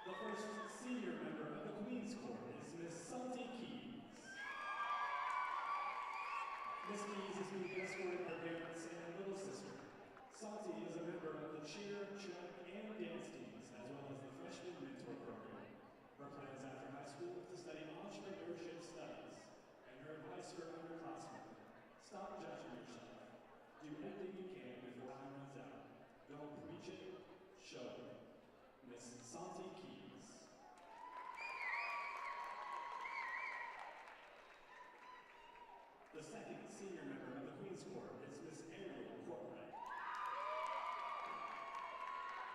The first senior member of the Queen's Court is Miss Salty Keys. Miss Keys is being escorted by her parents and little sister. Salty is a member of the cheer, track, and dance teams, as well as the freshman mentor program. Her plans after high school is to study entrepreneurship studies, and her advice for underclassmen: stop judging yourself. Do anything you can before time runs out. Don't preach it, show it. Miss Salty Keys. The second senior member of the Queen's Court is Miss Ariel Courtwright.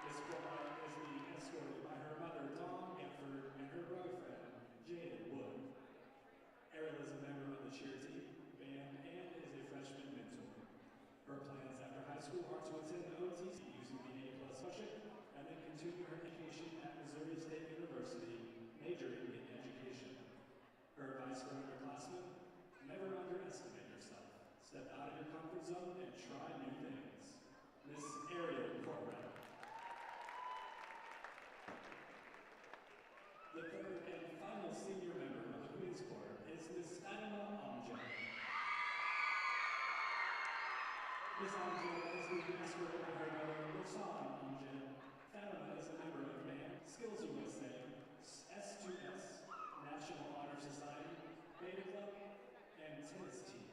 Miss Courtwright is being escorted by her mother, Dawn Gifford, and her boyfriend, Jaden Wood. Ariel is a member of the cheer team, band, and is a freshman mentor. Her plans after high school are to attend the OTC using the A+ scholarship, and then continue her education at Missouri State University, majoring in education. Her advice for underclassmen: never underestimate yourself. Step out of your comfort zone and try new things. Miss Ariel Courtwright. The third and final senior member of the Queen's Court is Miss Fatima Amjad. Miss Amjad is being escorted by her mother, Rosan Amjad. Fatima is a member of band, Skills USA, S2S, National Honor Society, Beta Club, and tennis team.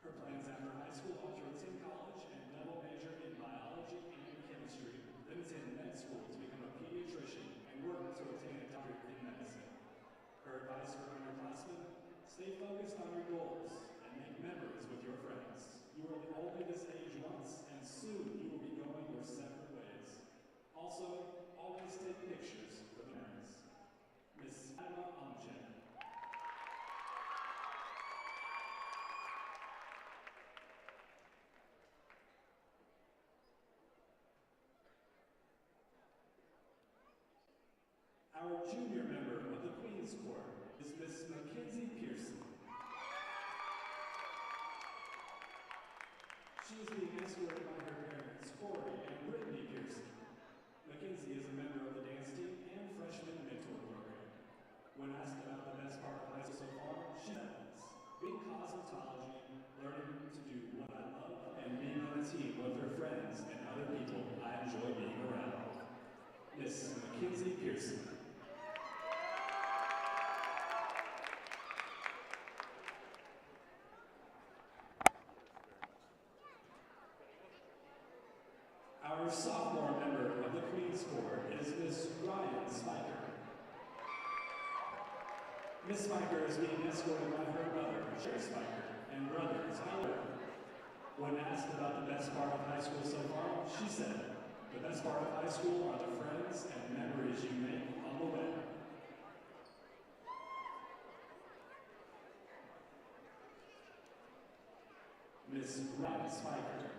Her plans after high school are to attend college and double major in biology and chemistry, then attend med school to become a pediatrician and work to obtain a doctorate in medicine. Her advice for underclassmen: stay focused on your goals and make memories with your friends. You are only this age once, and soon you will be going your separate ways. Also, always take pictures for the memories. Miss Fatima Amjad. Our junior member of the Queen's Court is Miss Mackenzie Pearson. She is being escorted by her parents, Corey and Brittany Pearson. Mackenzie is a member of the dance team and freshman mentor program. When asked about the best part of high school so far, she says, being cosmetology, learning to do what I love, and being on a team with her friends and other people I enjoy being around. Miss Mackenzie Pearson. Our sophomore member of the Queen's Court is Miss Ryan Spiker. Miss Spiker is being escorted by her mother, Sherry Spiker, and brother, Tyler. When asked about the best part of high school so far, she said, the best part of high school are the friends and memories you make on the way. Miss Ryan Spiker.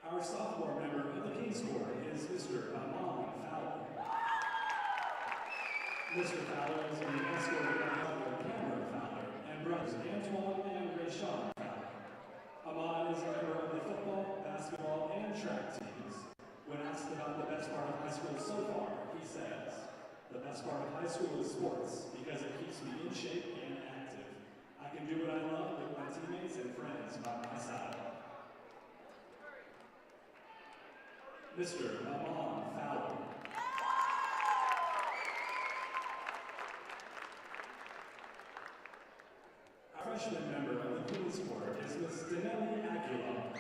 Our sophomore member of the King's Court is Mr. Amon Fowler. Mr. Fowler is being escorted by brother Cameron Fowler and brothers Antoine and Rayshawn Fowler. Amon is a member of the football, basketball, and track teams. When asked about the best part of high school so far, he says, the best part of high school is sports because it keeps me in shape and active. I can do what I love with my teammates and friends by my side. Mr. Amon Fowler. Our freshman member of the Queen's Court is Miss Denelli Aguilar.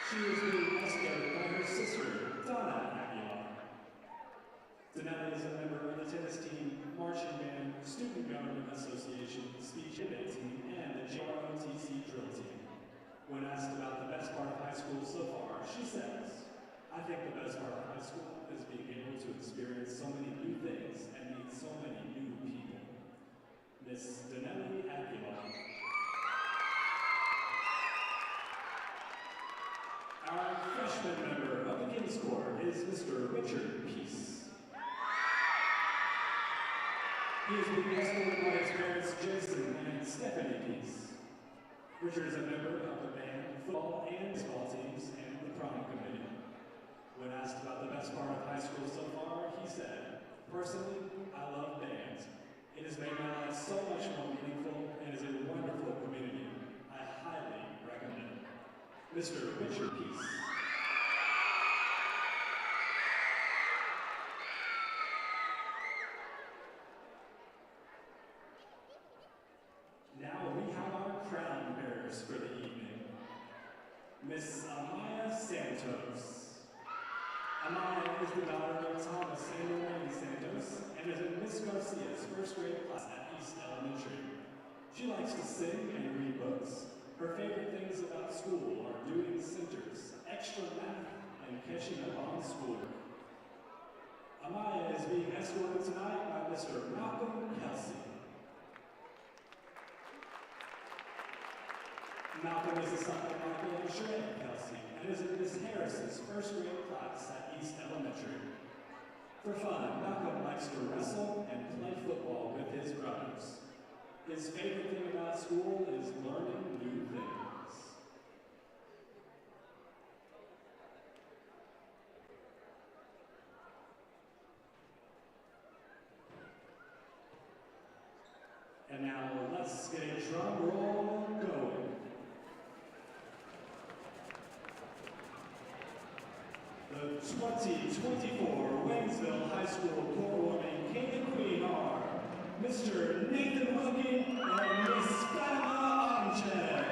She is being escorted by her sister, Donna Aguilar. Denelli is a member of the tennis team, marching band, student government association, speech debate team, and the JROTC drill team. When asked about the best part of high school so far, she says, I think the best part of high school is being able to experience so many new things and meet so many new people. Miss Denelli Aguilar. Our freshman member of the King's Court is Mr. Richard Peace. He is being escorted by his parents, Jason and Stephanie Peace. Richard is a member of the band, football, and baseball teams, and the prom committee. When asked about the best part of high school so far, he said, "Personally, I love bands. It has made my life so much more meaningful and is a wonderful community. I highly recommend it." Mr. Richard Peace. Now we have our crown bearers for the evening. Miss Amaya Santos. Amaya is the daughter of Thomas and Elaine Santos and is in Miss Garcia's first grade class at East Elementary. She likes to sing and read books. Her favorite things about school are doing centers, extra math, and catching up on schoolwork. Amaya is being escorted tonight by Mr. Malcolm Kelsey. Malcolm is the son of Michael and Sheree Kelsey and is in Miss Harris's first grade class at East Elementary. For fun, Malcolm likes to wrestle and play football with his brothers. His favorite thing about school is learning new things. And now let's get a drum roll going. The 2024 Waynesville High School Choir King and Queen are Mr. Nathan Wilkie and Miss Fatima Amche.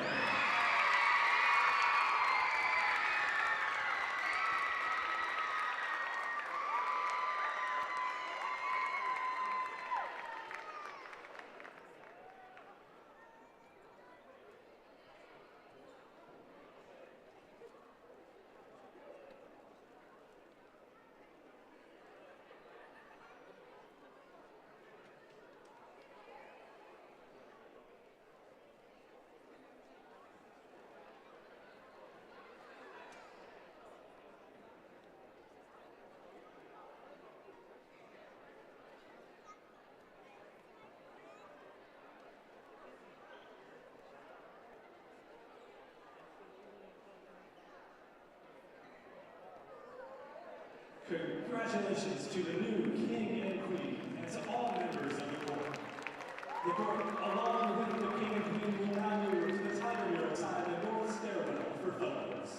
Congratulations to the new King and Queen and to all members of the court. The court, along with the King and Queen, will now move to the Tiger Mural side and North Stairwell for photos.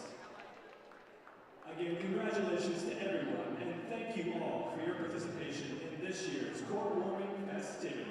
Again, congratulations to everyone, and thank you all for your participation in this year's court warming festivities.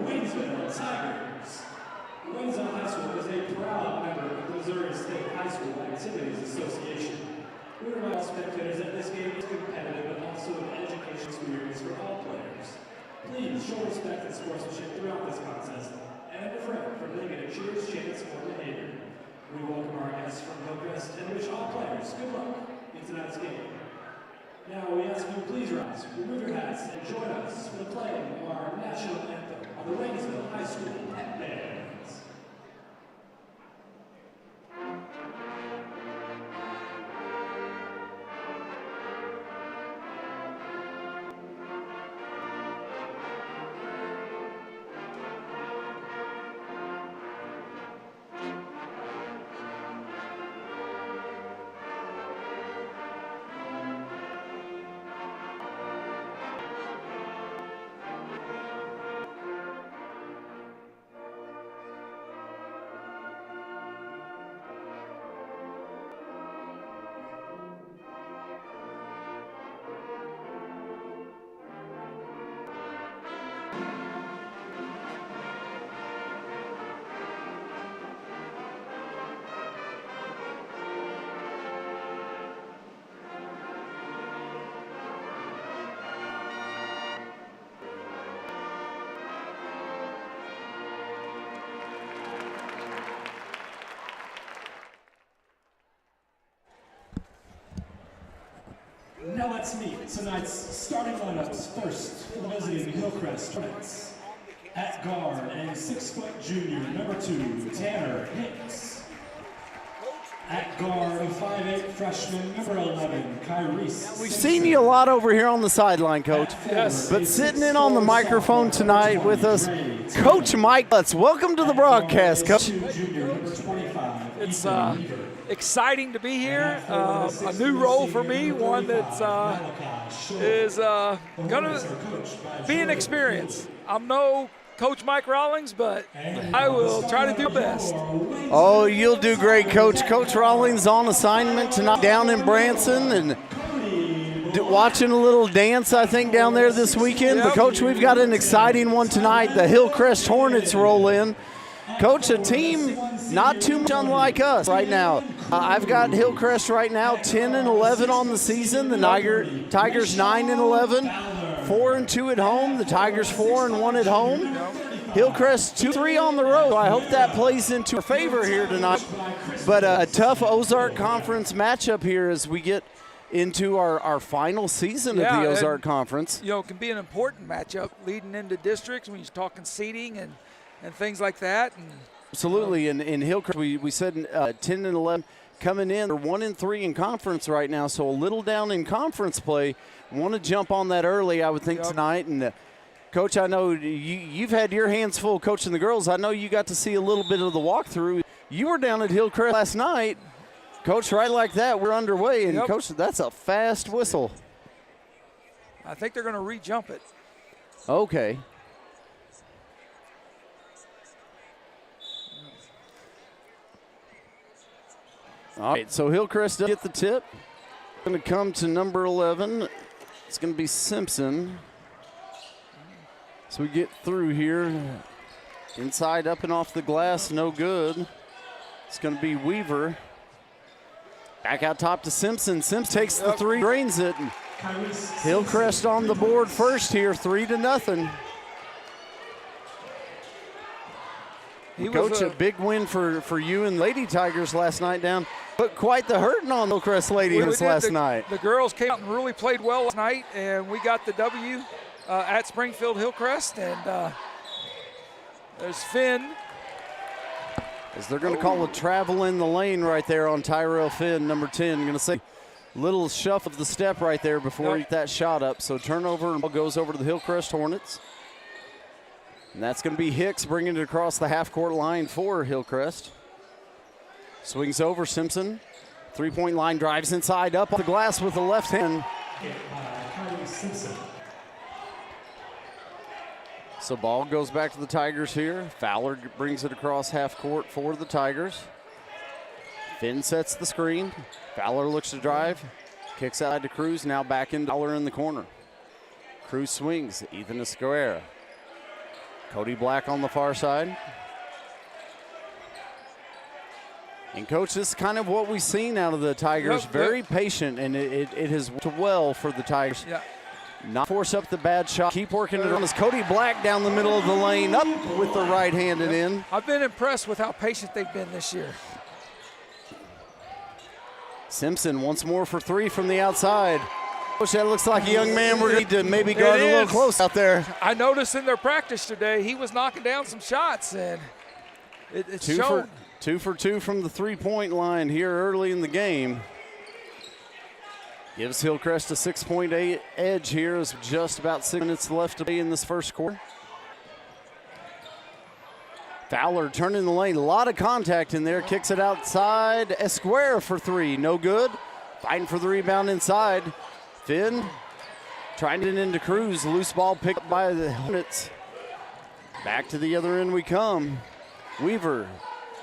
Waynesville Tigers. Waynesville High School is a proud member of the Missouri State High School Activities Association. We remind all spectators that this game is competitive but also an educational experience for all players. Please show respect and sportsmanship throughout this contest and refrain from negative cheers, chants, or behavior. We welcome our guests from Hillcrest and wish all players good luck in tonight's game. Now we ask you please rise, remove your hats, and join us for the playing of our national anthem on the Waynesville High School Pep Bands. Now let's meet tonight's starting lineups. First, for the visiting Hillcrest Hornets. At guard, a 6-foot junior, number 2, Tanner Hicks. At guard, a 5'8" freshman, number 11, Kyrese. We've seen you a lot over here on the sideline, Coach. Yes. But sitting in on the microphone tonight with us, Coach Mike Lutz. Welcome to the broadcast, Coach. It's exciting to be here. A new role for me, one that's is going to be an experience. I'm no Coach Mike Rawlings, but I will try to do my best. Oh, you'll do great, Coach. Coach Rawlings on assignment tonight down in Branson and watching a little dance, I think, down there this weekend. Yep. But, Coach, we've got an exciting one tonight. The Hillcrest Hornets roll in. Coach, a team not too much unlike us right now. I've got Hillcrest right now 10-11 on the season. The Tigers 9-11, 4-2 at home. The Tigers 4-1 at home. Hillcrest 2-3 on the road. I hope that plays into our favor here tonight. But a tough Ozark Conference matchup here as we get into our final season of the Ozark Conference. You know, it can be an important matchup leading into districts when you're talking seeding and things like that. Absolutely, and in Hillcrest, we said 10-11 coming in. They're 1-3 in conference right now, so a little down in conference play. Want to jump on that early, I would think, tonight. And Coach, I know you've had your hands full coaching the girls. I know you got to see a little bit of the walkthrough. You were down at Hillcrest last night. Coach, right like that, we're underway. And, Coach, that's a fast whistle. I think they're going to re-jump it. Okay. All right, so Hillcrest does get the tip. Going to come to number 11. It's going to be Simpson. So we get through here. Inside, up and off the glass, no good. It's going to be Weaver. Back out top to Simpson. Sims takes the three, drains it. Hillcrest on the board first here, 3-0. Coach, a big win for you and Lady Tigers last night down. Put quite the hurting on Hillcrest Ladies last night. The girls came out and really played well last night, and we got the W at Springfield Hillcrest. And there's Finn. As they're going to call a travel in the lane right there on Tyrell Finn, number 10. Going to say little shuff of the step right there before he get that shot up. So turnover and ball goes over to the Hillcrest Hornets. And that's going to be Hicks bringing it across the half-court line for Hillcrest. Swings over Simpson. Three-point line, drives inside, up on the glass with the left hand. So ball goes back to the Tigers here. Fowler brings it across half court for the Tigers. Finn sets the screen. Fowler looks to drive. Kicks out to Cruz, now back into Fowler in the corner. Cruz swings, Ethan Escoera. Cody Black on the far side. And, Coach, this is kind of what we've seen out of the Tigers. Yep, Very yep. patient, and it has worked well for the Tigers. Yeah. Not force up the bad shot. Keep working it on. As Cody Black down the middle of the lane, up with the right-handed in. I've been impressed with how patient they've been this year. Simpson once more for three from the outside. Coach, that looks like a young man. We're going to need to maybe guard a little close out there. I noticed in their practice today, he was knocking down some shots, and it's shown. 2 for 2 from the three-point line here early in the game. Gives Hillcrest a 6-point edge here as just about 6 minutes left to play in this first quarter. Fowler turning the lane, a lot of contact in there, kicks it outside. Esquire for three, no good. Fighting for the rebound inside. Finn trying to get into Cruz, loose ball picked up by the Hornets. Back to the other end we come. Weaver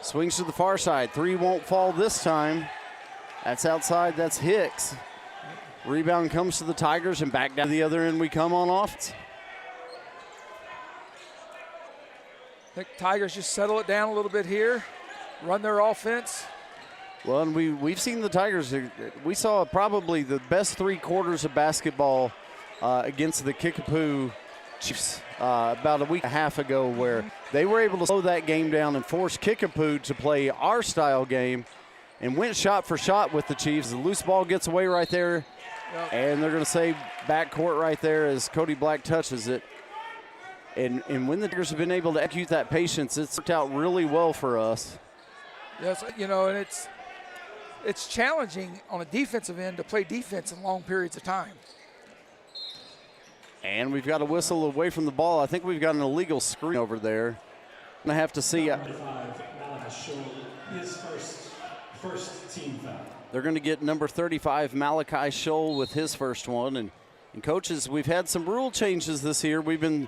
swings to the far side. Three won't fall this time. That's outside, that's Hicks. Rebound comes to the Tigers, and back down to the other end we come on offense. I think Tigers just settle it down a little bit here, run their offense. Well, and we've seen the Tigers. We saw probably the best 3 quarters of basketball against the Kickapoo Chiefs about a week and a half ago, where they were able to slow that game down and force Kickapoo to play our style game and went shot for shot with the Chiefs. The loose ball gets away right there, and they're going to say backcourt right there as Cody Black touches it. And when the Tigers have been able to execute that patience, it's worked out really well for us. Yes, you know, and it's challenging on a defensive end to play defense in long periods of time. And we've got a whistle away from the ball. I think we've got an illegal screen over there. I'm going to have to see. His first team foul. They're going to get number 35, Malachi Scholl, with his first one. And coaches, we've had some rule changes this year. We've been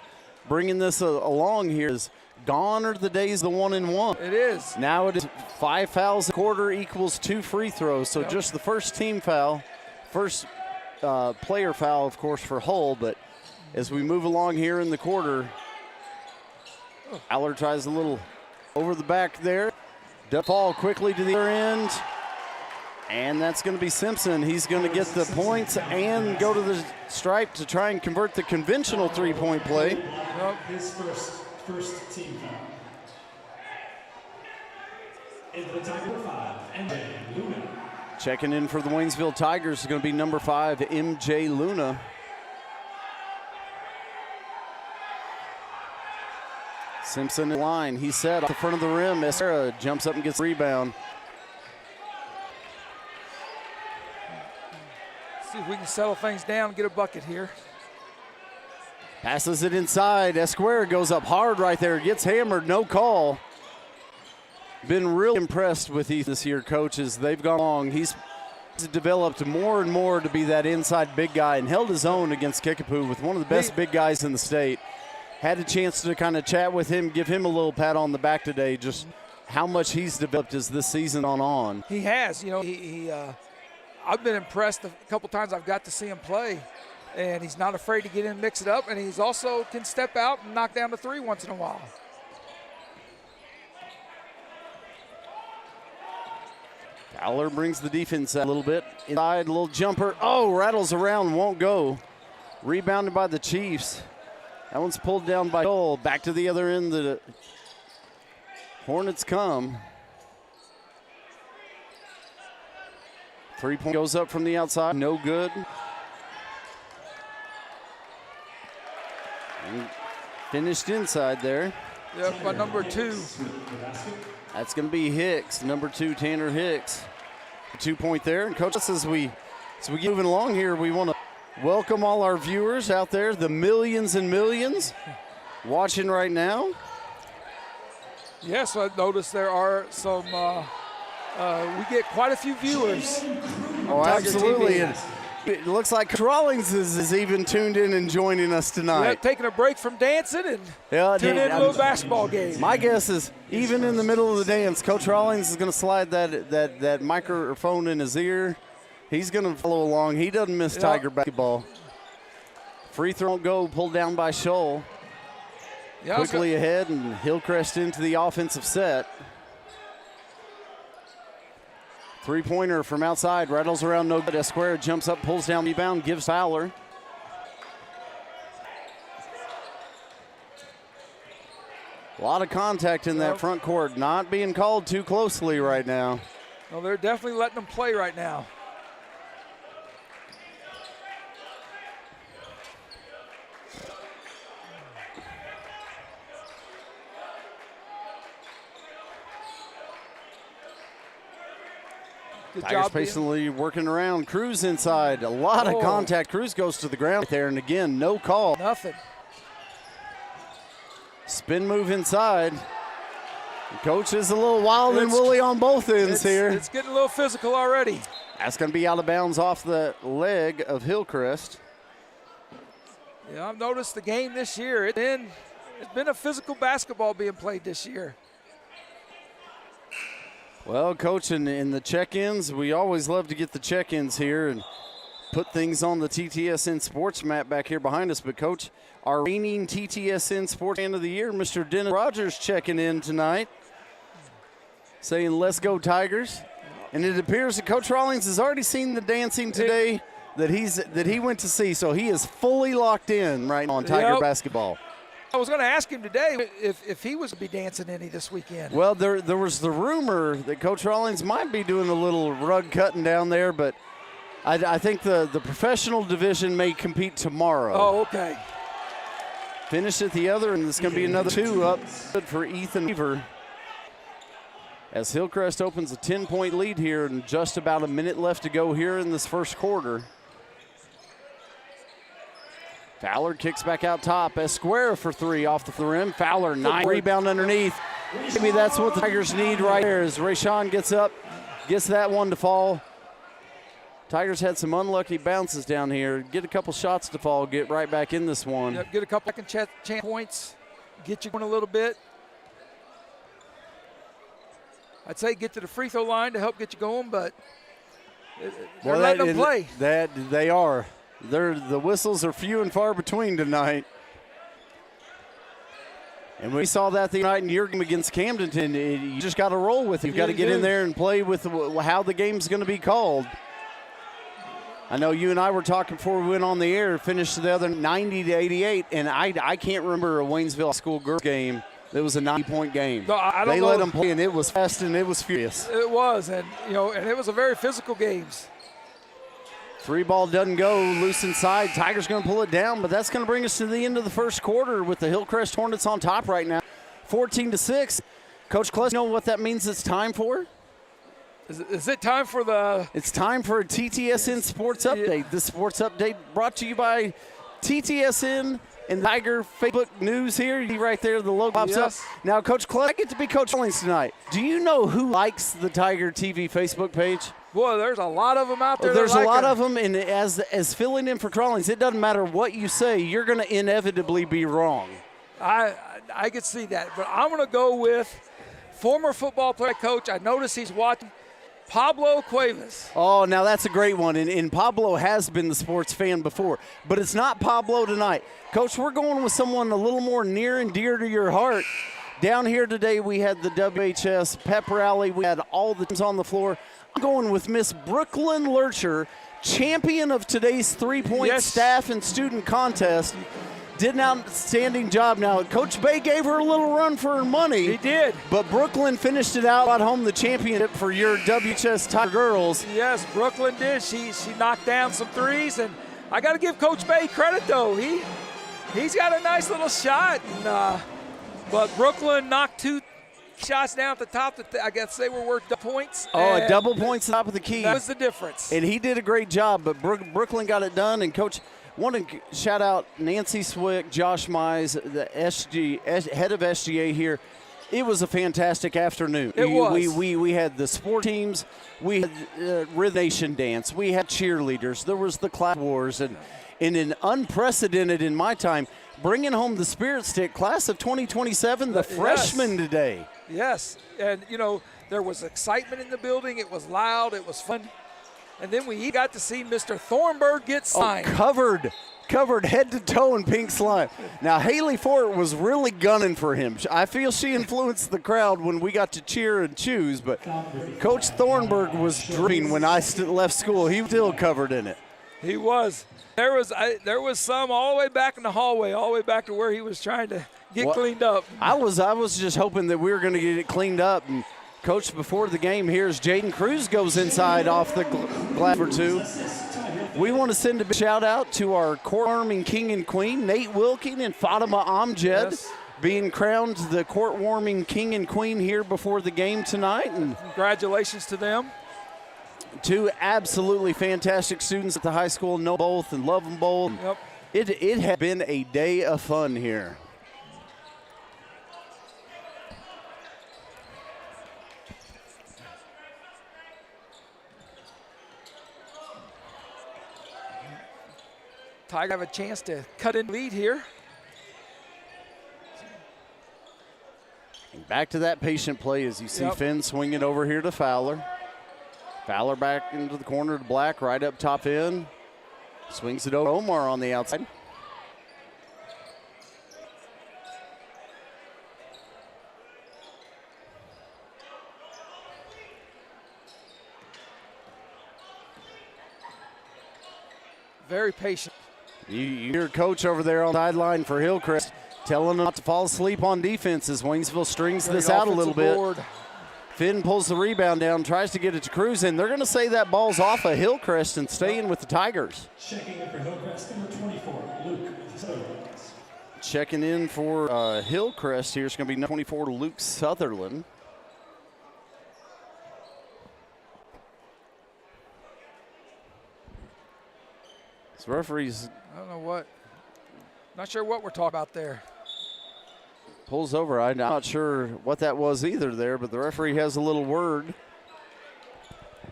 bringing this along here. Gone are the days the 1-and-1. It is. Now it is 5 fouls a quarter equals 2 free throws. So just the first team foul, first player foul, of course, for Hull. But as we move along here in the quarter, Aller tries a little over the back there. Fall quickly to the other end. And that's going to be Simpson. He's going to get the points and go to the stripe to try and convert the conventional three-point play. His first team foul. Into the Tiger 5, MJ Luna. Checking in for the Waynesville Tigers is going to be number 5, MJ Luna. Simpson in line. He's set off the front of the rim. Esquire jumps up and gets the rebound. See if we can settle things down and get a bucket here. Passes it inside. Esquire goes up hard right there. Gets hammered. No call. Been really impressed with these this year, coaches. They've gone along. He's developed more and more to be that inside big guy and held his own against Kickapoo with one of the best big guys in the state. Had a chance to kind of chat with him, give him a little pat on the back today, just how much he's developed as this season on. He has. You know, I've been impressed a couple times I've got to see him play, and he's not afraid to get in, mix it up, and he's also can step out and knock down the three once in a while. Fowler brings the defense out a little bit. Inside, a little jumper. Oh, rattles around, won't go. Rebounded by the Chiefs. That one's pulled down by Joel. Back to the other end. The Hornets come. 3-point goes up from the outside. No good. And finished inside there. Yep, by number 2. That's going to be Hicks, number 2, Tanner Hicks. 2-point there. And coach, as we get moving along here, we want to welcome all our viewers out there, the millions and millions watching right now. Yes, I noticed there are some, we get quite a few viewers. Oh, absolutely. And it looks like Coach Rawlings is even tuned in and joining us tonight. Yeah, taking a break from dancing and tuning in to a little basketball game. My guess is even in the middle of the dance, Coach Rawlings is going to slide that microphone in his ear. He's going to follow along. He doesn't miss Tiger basketball. Free throw won't go, pulled down by Scholl. Yeah, quickly ahead, and Hillcrest into the offensive set. Three-pointer from outside, rattles around no good. Esquire jumps up, pulls down, rebound, gives Fowler. A lot of contact in that front court, not being called too closely right now. Well, they're definitely letting them play right now. Good Tigers job patiently working around. Cruz inside. A lot of contact. Cruz goes to the ground there, and again, no call. Nothing. Spin move inside. The coach is a little wild and woolly on both ends here. It's getting a little physical already. That's going to be out of bounds off the leg of Hillcrest. Yeah, I've noticed the game this year. It's been a physical basketball being played this year. Well, Coach, in the check-ins, we always love to get the check-ins here and put things on the TTSN Sports map back here behind us. But, Coach, our reigning TTSN Sports Man of the Year, Mr. Dennis Rogers, checking in tonight, saying, "Let's go Tigers." And it appears that Coach Rawlings has already seen the dancing today that he went to see, so he is fully locked in right now on Tiger basketball. I was going to ask him today if he was going to be dancing any this weekend. Well, there was the rumor that Coach Rawlings might be doing a little rug cutting down there, but I think the professional division may compete tomorrow. Oh, okay. Finish at the other, and it's going to be another 2 up for Ethan Weaver. As Hillcrest opens a 10-point lead here and just about a minute left to go here in this first quarter. Fowler kicks back out top. Esquire for 3 off the rim. Fowler, 9 rebound underneath. Maybe that's what the Tigers need right there as Rayshawn gets up, gets that one to fall. Tigers had some unlucky bounces down here. Get a couple shots to fall, get right back in this one. Yep, get a couple second chance points, get you going a little bit. I'd say get to the free throw line to help get you going, but they're letting them play. They are. The whistles are few and far between tonight. And we saw that the night in your game against Camden. You just got to roll with it. You've got to get in there and play with how the game's going to be called. I know you and I were talking before we went on the air, finished the other 90-88, and I can't remember a Waynesville school girls game that was a 90-point game. No, I don't they know. let them play, and it was fast and it was furious. It was, and it was a very physical game. Free ball doesn't go, loose inside. Tigers going to pull it down, but that's going to bring us to the end of the first quarter with the Hillcrest Hornets on top right now, 14-6. Coach Kless, you know what that means it's time for? Is it time for the... It's time for a TTSN Sports Update. The Sports Update brought to you by TTSN and Tiger Facebook News here. You see right there, the logo pops up. Now, Coach Kless, I get to be Coach Rawlings tonight. Do you know who likes the Tiger TV Facebook page? Boy, there's a lot of them out there. There's a lot of them, and as filling in for Rawlings, it doesn't matter what you say, you're going to inevitably be wrong. I could see that, but I'm going to go with former football player coach. I noticed he's watching Pablo Cuevas. Oh, now that's a great one, and Pablo has been the sports fan before, but it's not Pablo tonight. Coach, we're going with someone a little more near and dear to your heart. Down here today, we had the WHS pep rally. We had all the teams on the floor. I'm going with Miss Brooklyn Lurcher, champion of today's three-point staff and student contest. Did an outstanding job. Now, Coach Bay gave her a little run for her money. He did. But Brooklyn finished it out, brought home the championship for your WHS Tiger girls. Yes, Brooklyn did. She knocked down some threes, and I got to give Coach Bay credit, though. He's got a nice little shot, but Brooklyn knocked 2 shots down at the top that I guess they were worth points. Oh, a double points top of the key. That was the difference. And he did a great job, but Brooklyn got it done. And Coach, want to shout out Nancy Swick, Josh Mize, the head of SGA here. It was a fantastic afternoon. It was. We had the sport teams. We had Rhythm Nation dance. We had cheerleaders. There was the class wars. And an unprecedented in my time, bringing home the Spirit Stick class of 2027, the freshmen today. Yes, and there was excitement in the building. It was loud. It was fun. And then we got to see Mr. Thornburg get signed. Covered covered head to toe in pink slime. Now, Haley Fort was really gunning for him. I feel she influenced the crowd when we got to cheer and choose, but Coach Thornburg was dripping when I left school. He still covered in it. He was. There was some all the way back in the hallway, all the way back to where he was trying to get cleaned up. I was just hoping that we were going to get it cleaned up. And Coach, before the game, here's Jaden Cruz goes inside off the glass for two. We want to send a big shout out to our court-warming king and queen, Nate Wilking and Fatima Amjad, being crowned the court-warming king and queen here before the game tonight. And congratulations to them. Two absolutely fantastic students at the high school, know both and love them both. Yep. It has been a day of fun here. Tiger have a chance to cut in lead here. And back to that patient play as you see Finn swing it over here to Fowler. Fowler back into the corner to Black, right up top Finn. Swings it over to Omar on the outside. Very patient. You hear Coach over there on the sideline for Hillcrest telling them not to fall asleep on defense as Waynesville strings this out a little bit. Board. Finn pulls the rebound down, tries to get it to Cruz, and they're going to say that ball's off of Hillcrest and staying with the Tigers. Checking in for Hillcrest, number 24, Luke Sutherland. Checking in for Hillcrest here is going to be number 24, Luke Sutherland. So referees, I don't know what. Not sure what we're talking about there. Pulls over. I'm not sure what that was either there, but the referee has a little word.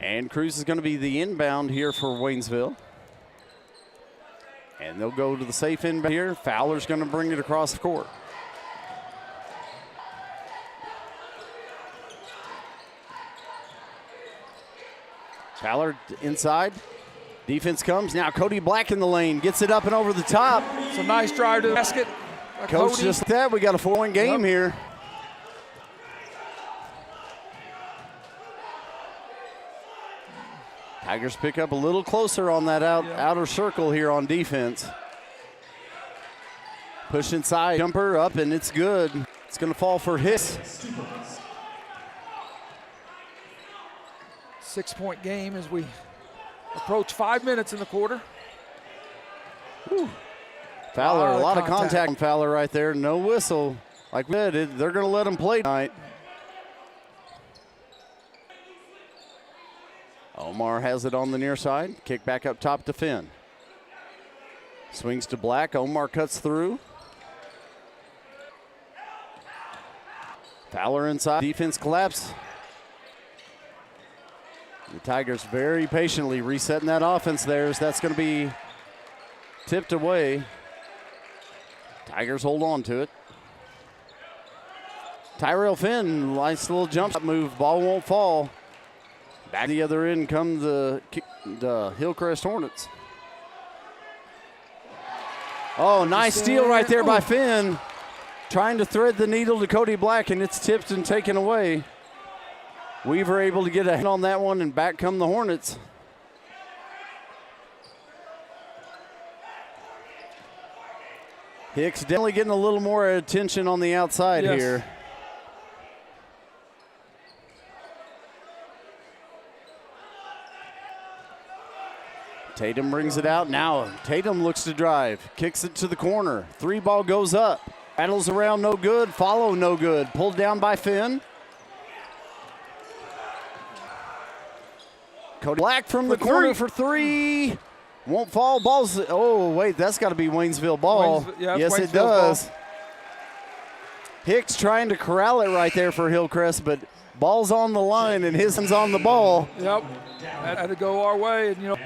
And Cruz is going to be the inbound here for Waynesville. And they'll go to the safe inbound here. Fowler's going to bring it across the court. Fowler inside. Defense comes. Now Cody Black in the lane. Gets it up and over the top. It's a nice drive to the basket. Coach, just like that, we got a 4-point game here. Tigers pick up a little closer on that outer circle here on defense. Push inside, jumper up, and it's good. It's going to fall for Hicks. 6-point game as we approach 5 minutes in the quarter. Whew. Fowler, a lot of contact on Fowler right there. No whistle. Like we said, they're going to let him play tonight. Omar has it on the near side. Kick back up top to Finn. Swings to Black. Omar cuts through. Fowler inside. Defense collapse. The Tigers very patiently resetting that offense there as that's going to be tipped away. Tigers hold on to it. Tyrell Finn, nice little jump shot move. Ball won't fall. Back the other end come the Hillcrest Hornets. Oh, nice steal right there by Finn. Trying to thread the needle to Cody Black, and it's tipped and taken away. Weaver able to get a hit on that one, and back come the Hornets. Hicks definitely getting a little more attention on the outside here. Tatum brings it out. Now Tatum looks to drive. Kicks it to the corner. 3-ball goes up. Rattles around, no good. Follow, no good. Pulled down by Finn. Cody Black from the corner for three. Won't fall. Ball's, oh, wait, that's got to be Waynesville ball. Yes, it does. Ball. Hicks trying to corral it right there for Hillcrest, but ball's on the line and his hands on the ball. Yep, had to go our way. And, you know,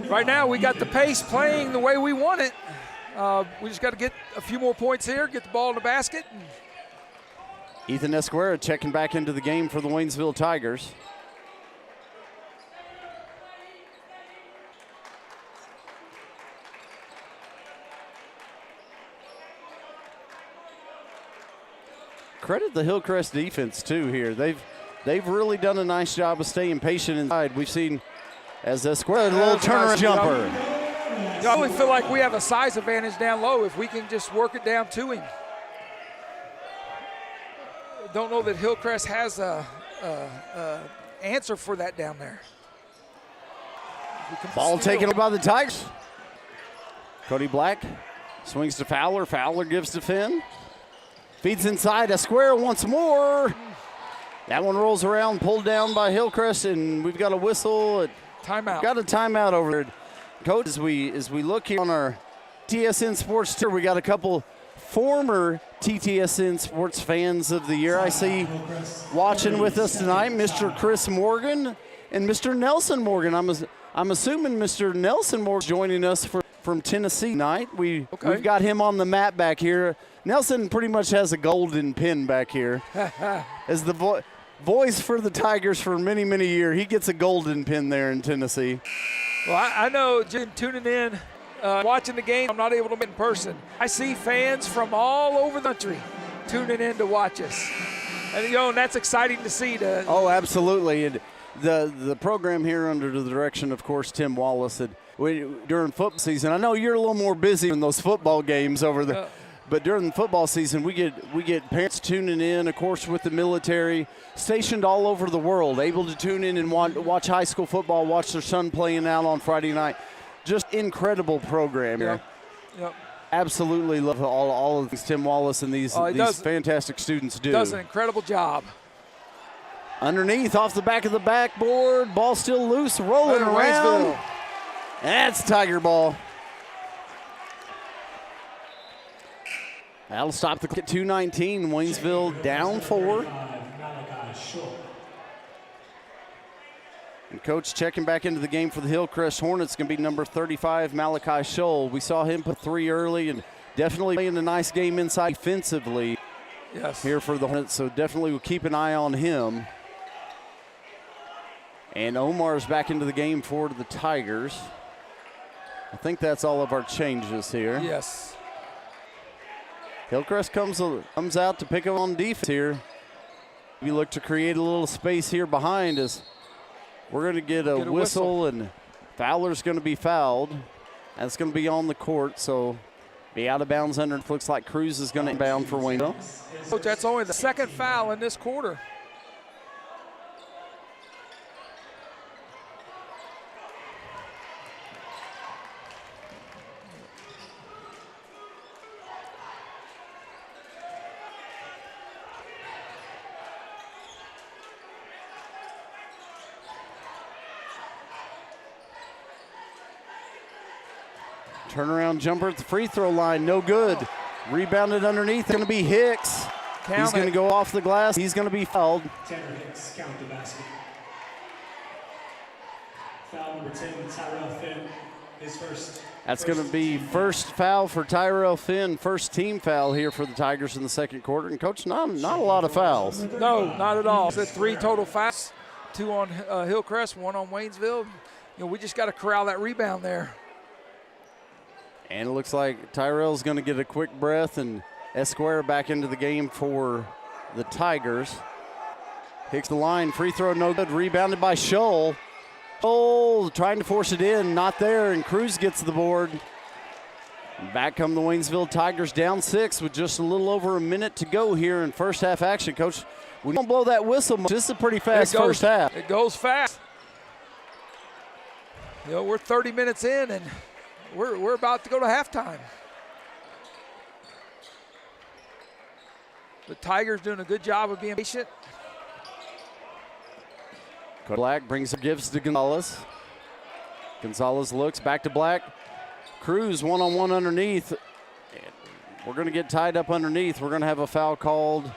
right now we got the pace playing the way we want it. We just got to get a few more points here, get the ball in the basket. Ethan Esquera checking back into the game for the Waynesville Tigers. credit the Hillcrest defense too here. They've really done a nice job of staying patient inside. We've seen as a square little turnaround jumper. I really feel like we have a size advantage down low if we can just work it down to him. Don't know that Hillcrest has a answer for that down there. Ball taken by the Tigers. Cody Black swings to Fowler. Fowler gives to Finn. Feeds inside a square once more. That one rolls around, pulled down by Hillcrest, and we've got a whistle. Timeout. Got a timeout over there. Coach, as we look here on our TSN Sports Tour, we got a couple former TTSN Sports Fans of the Year. I see watching with us tonight, Mr. Chris Morgan and Mr. Nelson Morgan. I'm assuming Mr. Nelson Morgan joining us from Tennessee tonight. We've got him on the map back here. Nelson pretty much has a golden pin back here. As the voice for the Tigers for many, many years, he gets a golden pin there in Tennessee. Well, I know just tuning in, watching the game, I'm not able to meet in person. I see fans from all over the country tuning in to watch us. And, and that's exciting to see. Oh, absolutely. And the program here under the direction, of course, Tim Wallace, during football season, I know you're a little more busy in those football games over there. But during the football season, we get parents tuning in, of course, with the military, stationed all over the world, able to tune in and watch high school football, watch their son playing out on Friday night. Just incredible program here. Yep. Absolutely love all of these Tim Wallace and these fantastic students do. Does an incredible job. Underneath, off the back of the backboard, ball still loose, rolling around. Waynesville. That's Tiger ball. That'll stop the clock at 2:19. Waynesville down 4. And coach checking back into the game for the Hillcrest Hornets going to be number 35, Malachi Scholl. We saw him put 3 early and definitely playing a nice game inside defensively here for the Hornets. So definitely we'll keep an eye on him. And Omar's back into the game for the Tigers. I think that's all of our changes here. Yes. Hillcrest comes out to pick up on defense here. We look to create a little space here behind us. We're going to get a whistle, and Fowler's going to be fouled. That's going to be on the court, so be out of bounds under. It looks like Cruz is going to inbound for Waynesville. Coach, that's only the second foul in this quarter. Turnaround jumper at the free throw line, no good. Rebounded underneath, going to be Hicks. He's going to go off the glass. He's going to be fouled. Tanner Hicks, count the basket. Foul number 10, Tyrell Finn, his first. That's going to be first foul for Tyrell Finn, first team foul here for the Tigers in the second quarter. And coach, not a lot of fouls. No, not at all. It's 3 total fouls, 2 on Hillcrest, 1 on Waynesville. We just got to corral that rebound there. And it looks like Tyrell's going to get a quick breath, and Esquire back into the game for the Tigers. Hicks the line, free throw no good, rebounded by Scholl. Scholl trying to force it in, not there, and Cruz gets the board. Back come the Waynesville Tigers, down 6 with just a little over a minute to go here in first half action. Coach, we don't blow that whistle much. This is a pretty fast first half. It goes fast. We're 30 minutes in, and we're about to go to halftime. The Tigers doing a good job of being patient. Black gives to Gonzalez. Gonzalez looks back to Black. Cruz one-on-one underneath. We're going to get tied up underneath. We're going to have a foul called.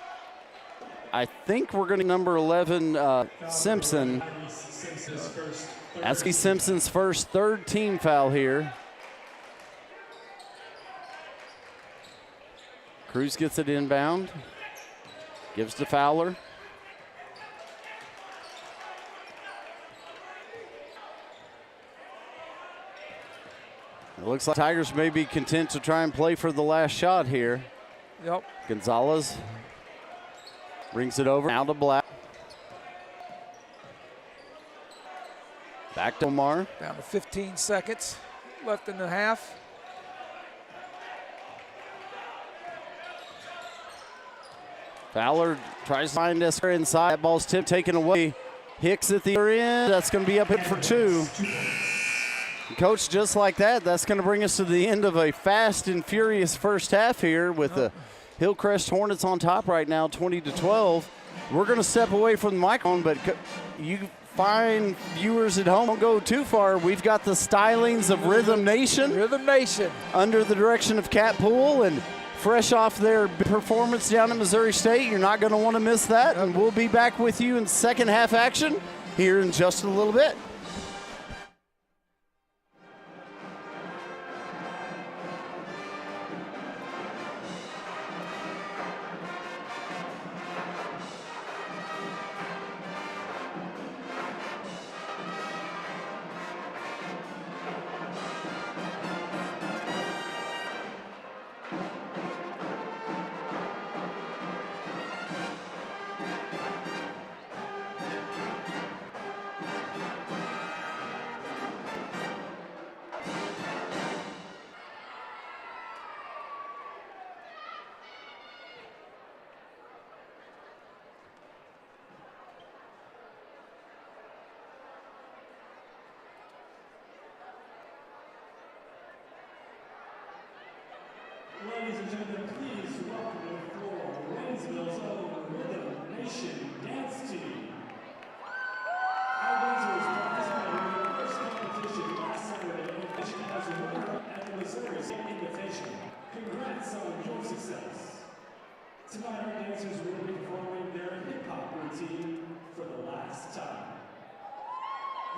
I think we're going to number 11, Simpson. That's Simpson's first third team foul here. Cruz gets it inbound. Gives to Fowler. It looks like Tigers may be content to try and play for the last shot here. Yep. Gonzalez Brings it over now to Black. Back to Omar. Down to 15 seconds left in the half. Fowler tries to find Esker inside. That ball's tipped, taken away. Hicks at the other end. That's going to be up hit for 2. Coach, just like that, that's going to bring us to the end of a fast and furious first half here with the Hillcrest Hornets on top right now, 20-12. We're going to step away from the microphone, but you fine viewers at home, don't go too far. We've got the stylings of Rhythm Nation. Rhythm Nation. Under the direction of Cat Poole, and fresh off their performance down at Missouri State. You're not going to want to miss that, and we'll be back with you in second half action here in just a little bit. Ladies and gentlemen, please welcome to the floor Waynesville's own Rhythm Nation dance team. Our dancers participated in the first competition last Saturday and as a winner at the Missouri State Invitation. Congrats on your success. Tonight, our dancers will be performing their hip-hop routine for the last time.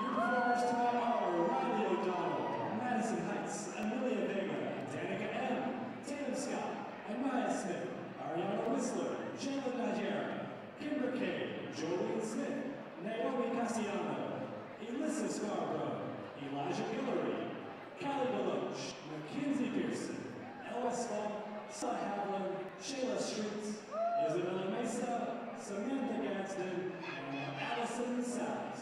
Your performers tonight are Riley O'Donnell, Madison Heights, Amelia Vega, Danica M., Tatum Scott, and Maya Smith, Ariana Whistler, Jalen Nigeria, Kimber Kay, Jolene Smith, Naomi Cassiano, Elissa Scarborough, Elijah Guillory, Callie Deloach, Mackenzie Pearson, Ellis Falk, Sah Havlin, Shayla Streets, Isabella Mesa, Samantha Gadsden, and Allison Salas.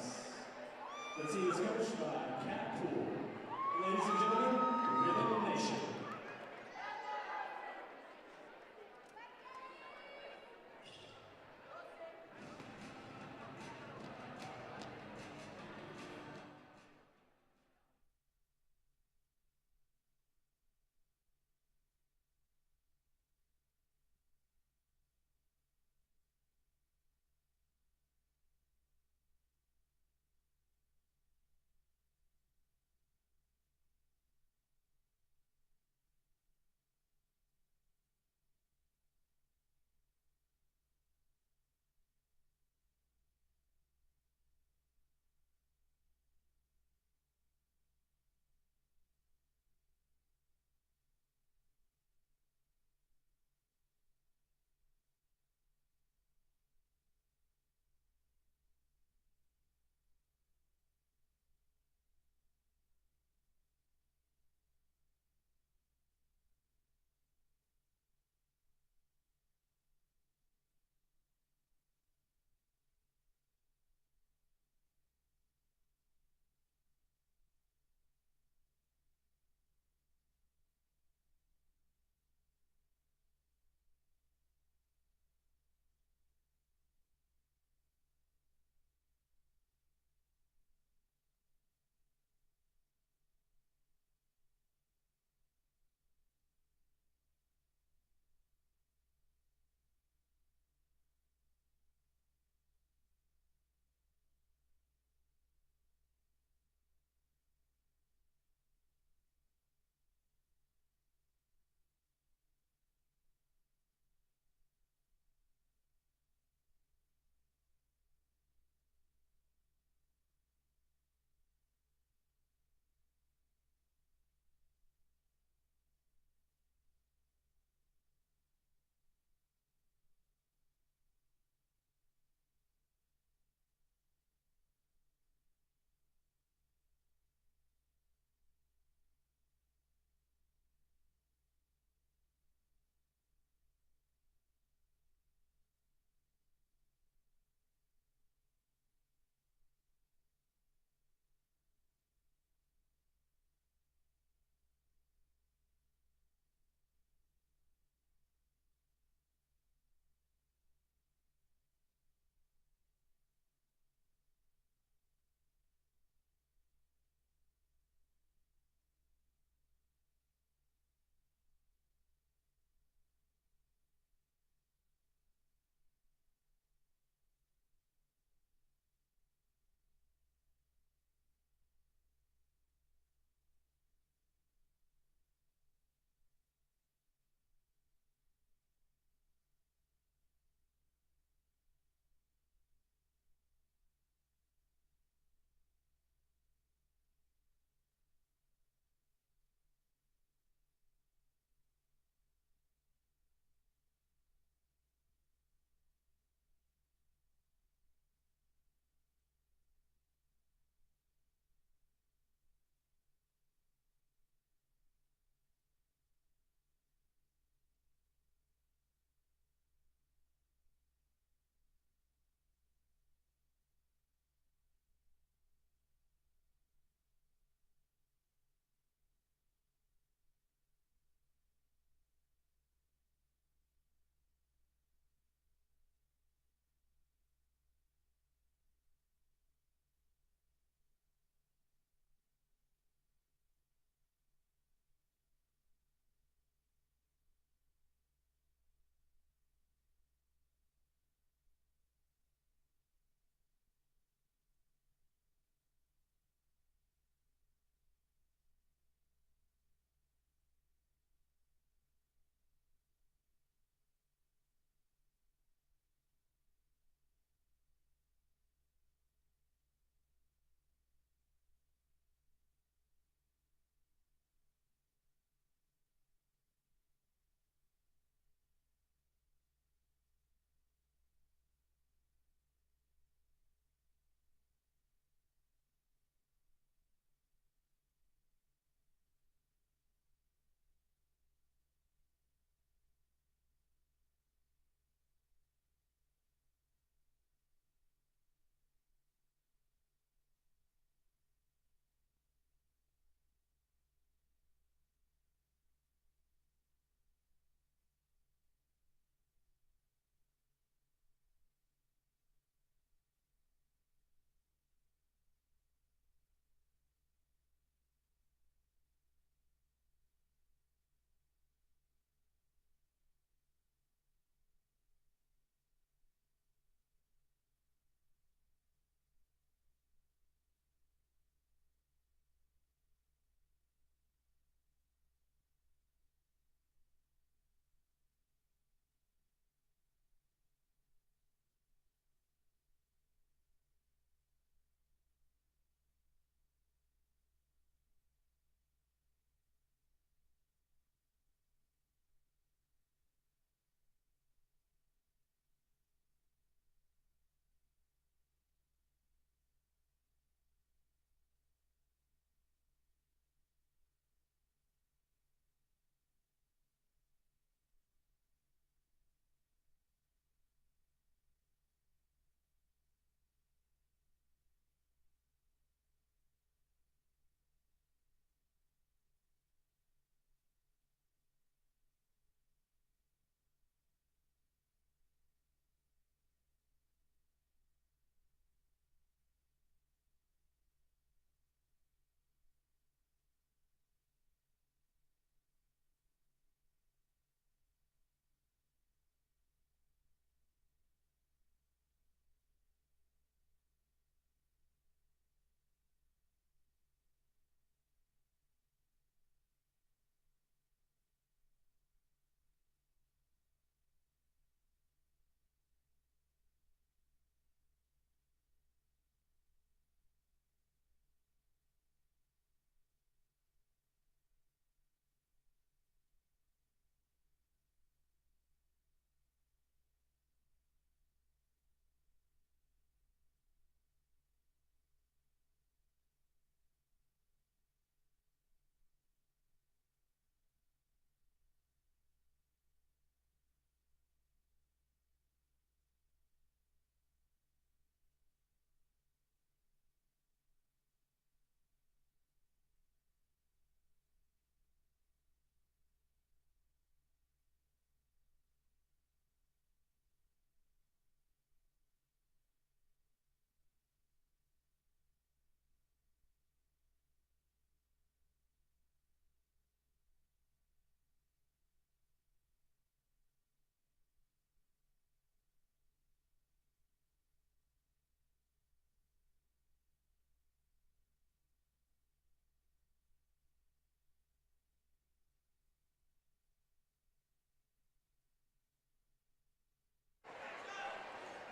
The team is coached by Cat Poole. Ladies and gentlemen, Rhythm Nation.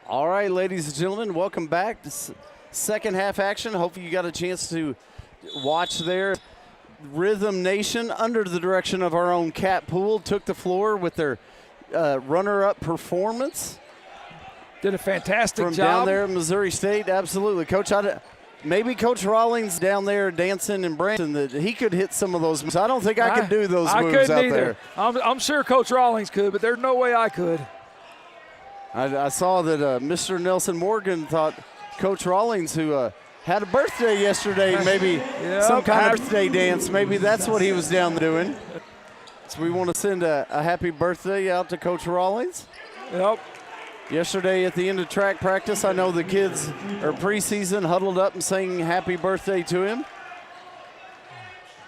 All right, ladies and gentlemen, welcome back to second half action. Hopefully you got a chance to watch there. Rhythm Nation, under the direction of our own Cat Pool, took the floor with their runner-up performance. Did a fantastic from job. Down there at Missouri State, absolutely. Coach, maybe Coach Rawlings down there dancing and Branson, that he could hit some of those moves. I don't think I could do those moves out there. I'm sure Coach Rawlings could, but there's no way I could. I saw that Mr. Nelson Morgan thought Coach Rawlings, who had a birthday yesterday, maybe some kind of birthday dance. Maybe that's what he was down there doing. So we want to send a happy birthday out to Coach Rawlings. Yep. Yesterday at the end of track practice, I know the kids are preseason huddled up and saying happy birthday to him.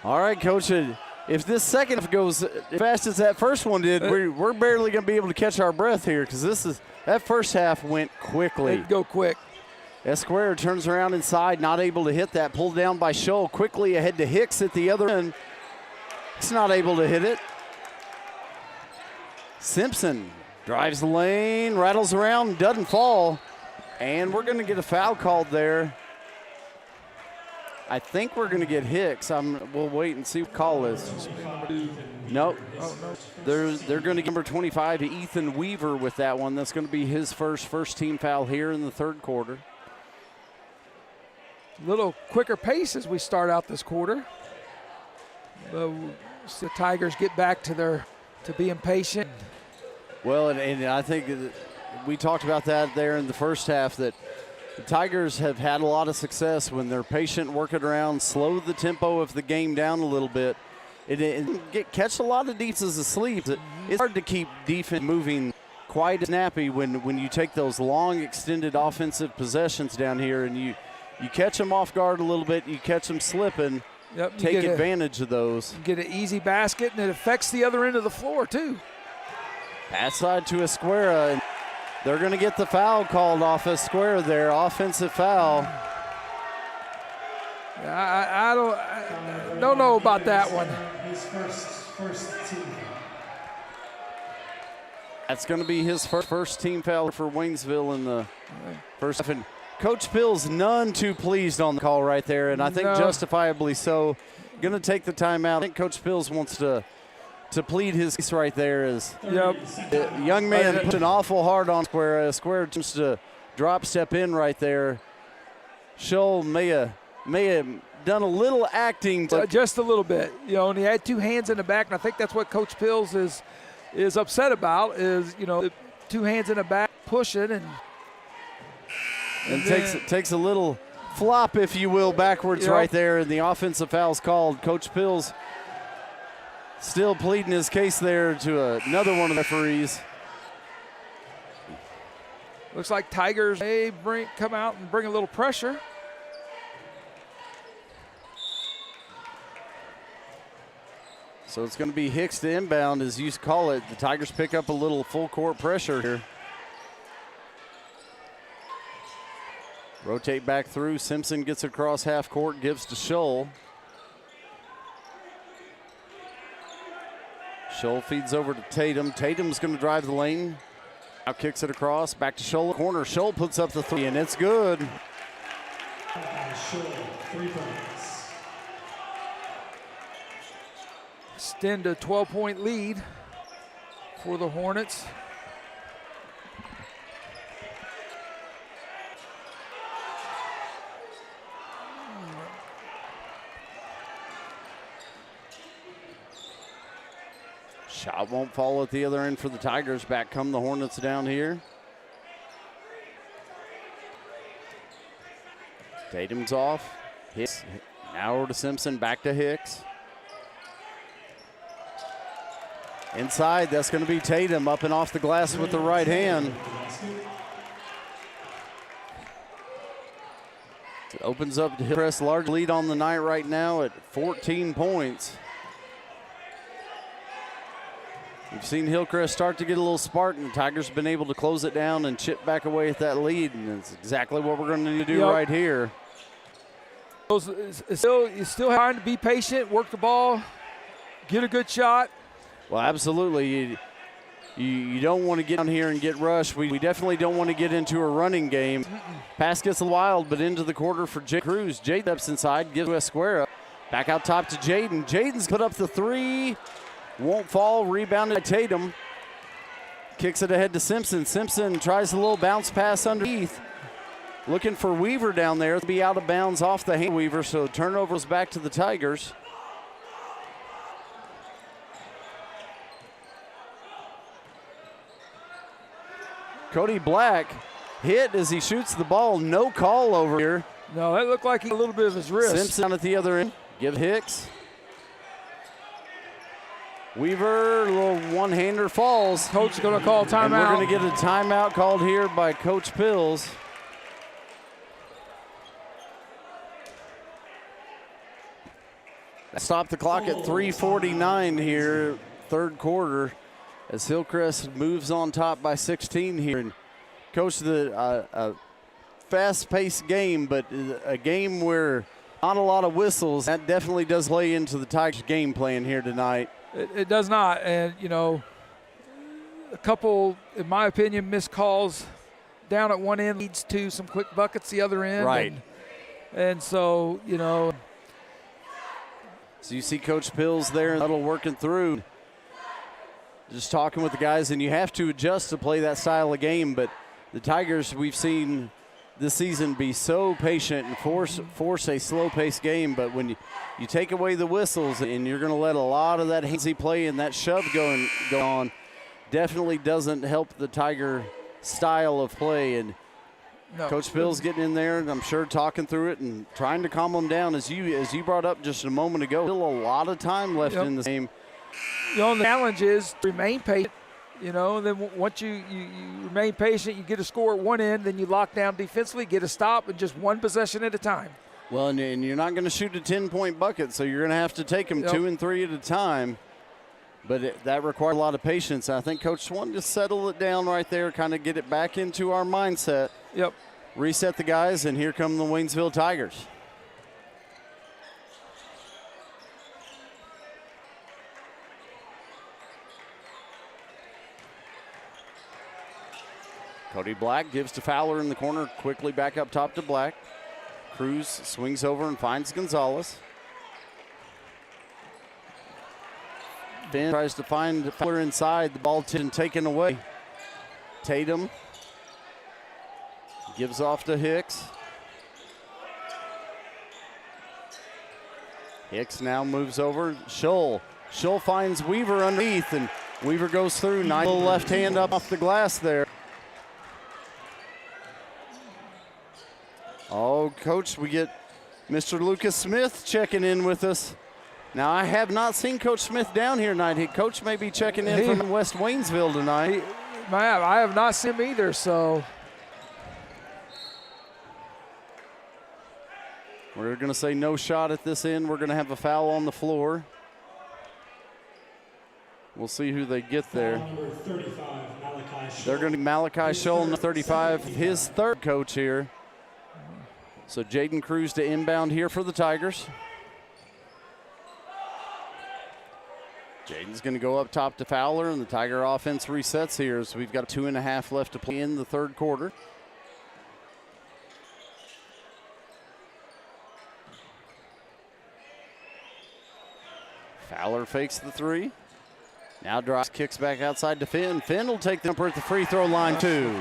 All right, Coach, if this second half goes as fast as that first one did, we're barely going to be able to catch our breath here, because that first half went quickly. It'd go quick. Esquire turns around inside, not able to hit that. Pulled down by Scholl, quickly ahead to Hicks at the other end. He's not able to hit it. Simpson drives the lane, rattles around, doesn't fall. And we're going to get a foul called there. I think we're going to get Hicks. We'll wait and see what call is. Nope. They're going to give number 25 to Ethan Weaver with that one. That's going to be his first team foul here in the third quarter. A little quicker pace as we start out this quarter. The Tigers get back to being patient. Well, and I think we talked about that there in the first half, that the Tigers have had a lot of success when they're patient, working around, slow the tempo of the game down a little bit. Catch a lot of defenses asleep. It's hard to keep defense moving quite snappy when you take those long, extended offensive possessions down here and you catch them off guard a little bit, you catch them slipping, take advantage of those. You get an easy basket, and it affects the other end of the floor, too. Pass side to Esquire, and they're going to get the foul called off Esquire there, offensive foul. I don't know about that one. His first team. That's going to be his first team foul for Waynesville in the first half. And Coach Pill's none too pleased on the call right there, and I think justifiably so. Going to take the timeout. I think Coach Pills wants to plead his case right there. As the young man put an awful hard on Square. Square just to drop step in right there. Scholl may have done a little acting. Just a little bit. And he had two hands in the back, and I think that's what Coach Pills is upset about, is, two hands in the back pushing and takes a little flop, if you will, backwards right there, and the offensive foul's called. Coach Pills still pleading his case there to another one of the referees. Looks like Tigers may come out and bring a little pressure. So it's going to be Hicks to inbound, as you call it. The Tigers pick up a little full court pressure here. Rotate back through. Simpson gets across half court, gives to Scholl. Scholl feeds over to Tatum. Tatum's going to drive the lane. Now kicks it across. Back to Scholl. Corner. Scholl puts up the three, and it's good. Scholl, 3 points. Extend a 12-point lead for the Hornets. Shot won't fall at the other end for the Tigers. Back come the Hornets down here. Tatum's off. Hicks. Now over to Simpson. Back to Hicks. Inside, that's going to be Tatum up and off the glass with the right hand. It opens up to Hillcrest. Large lead on the night right now at 14 points. We've seen Hillcrest start to get a little spark, and the Tigers have been able to close it down and chip back away at that lead, and that's exactly what we're going to need to do right here. You're still trying to be patient, work the ball, get a good shot. Well, absolutely. You don't want to get down here and get rushed. We definitely don't want to get into a running game. Pass gets wild, but into the quarter for Jay Cruz. Jay steps inside, gives to Esquera. Back out top to Jaden. Jaden's put up the three. Won't fall. Rebounded by Tatum. Kicks it ahead to Simpson. Simpson tries a little bounce pass underneath. Looking for Weaver down there. Be out of bounds off the hand Weaver, so turnovers back to the Tigers. Cody Black hit as he shoots the ball. No call over here. No, that looked like a little bit of his wrist. Simpson at the other end. Give Hicks. Weaver, a little one-hander falls. Coach is going to call timeout. And we're going to get a timeout called here by Coach Pills. Stop the clock at 3:49 here, third quarter, as Hillcrest moves on top by 16 here. And Coach, a fast-paced game, but a game where not a lot of whistles. That definitely does lay into the Tigers' game plan here tonight. It does not, and you know, a couple, in my opinion, missed calls down at one end leads to some quick buckets the other end. Right. And so, you know. So you see Coach Pills there, huddle working through. Just talking with the guys, and you have to adjust to play that style of game, but the Tigers we've seen this season be so patient and force a slow-paced game, but when you take away the whistles and you're going to let a lot of that handsy play and that shove go on, definitely doesn't help the Tiger style of play. And no. Coach Bill's getting in there, and I'm sure talking through it and trying to calm them down. As you brought up just a moment ago, still a lot of time left in the game. You know, the challenge is remain patient. You know, and then once you remain patient, you get a score at one end, then you lock down defensively, get a stop, and just one possession at a time. Well, and you're not going to shoot a 10-point bucket, so you're going to have to take them 2 and 3 at a time. But that requires a lot of patience. I think Coach wanted to settle it down right there, kind of get it back into our mindset. Yep. Reset the guys, and here come the Waynesville Tigers. Cody Black gives to Fowler in the corner, quickly back up top to Black. Cruz swings over and finds Gonzalez. Finn tries to find Fowler inside, the ball taken away. Tatum gives off to Hicks. Hicks now moves over. Scholl finds Weaver underneath, and Weaver goes through. Nice little left hand up off the glass there. Oh, Coach, we get Mr. Lucas Smith checking in with us. Now, I have not seen Coach Smith down here tonight. Coach may be checking in from West Waynesville tonight. I have not seen him either, so. We're going to say no shot at this end. We're going to have a foul on the floor. We'll see who they get there. They're going to be Malachi Scholl, number 35, his third coach here. So Jaden Cruz to inbound here for the Tigers. Jaden's going to go up top to Fowler, and the Tiger offense resets here. So we've got 2.5 left to play in the third quarter. Fowler fakes the three. Now drives, kicks back outside to Finn. Finn will take the jumper at the free throw line too.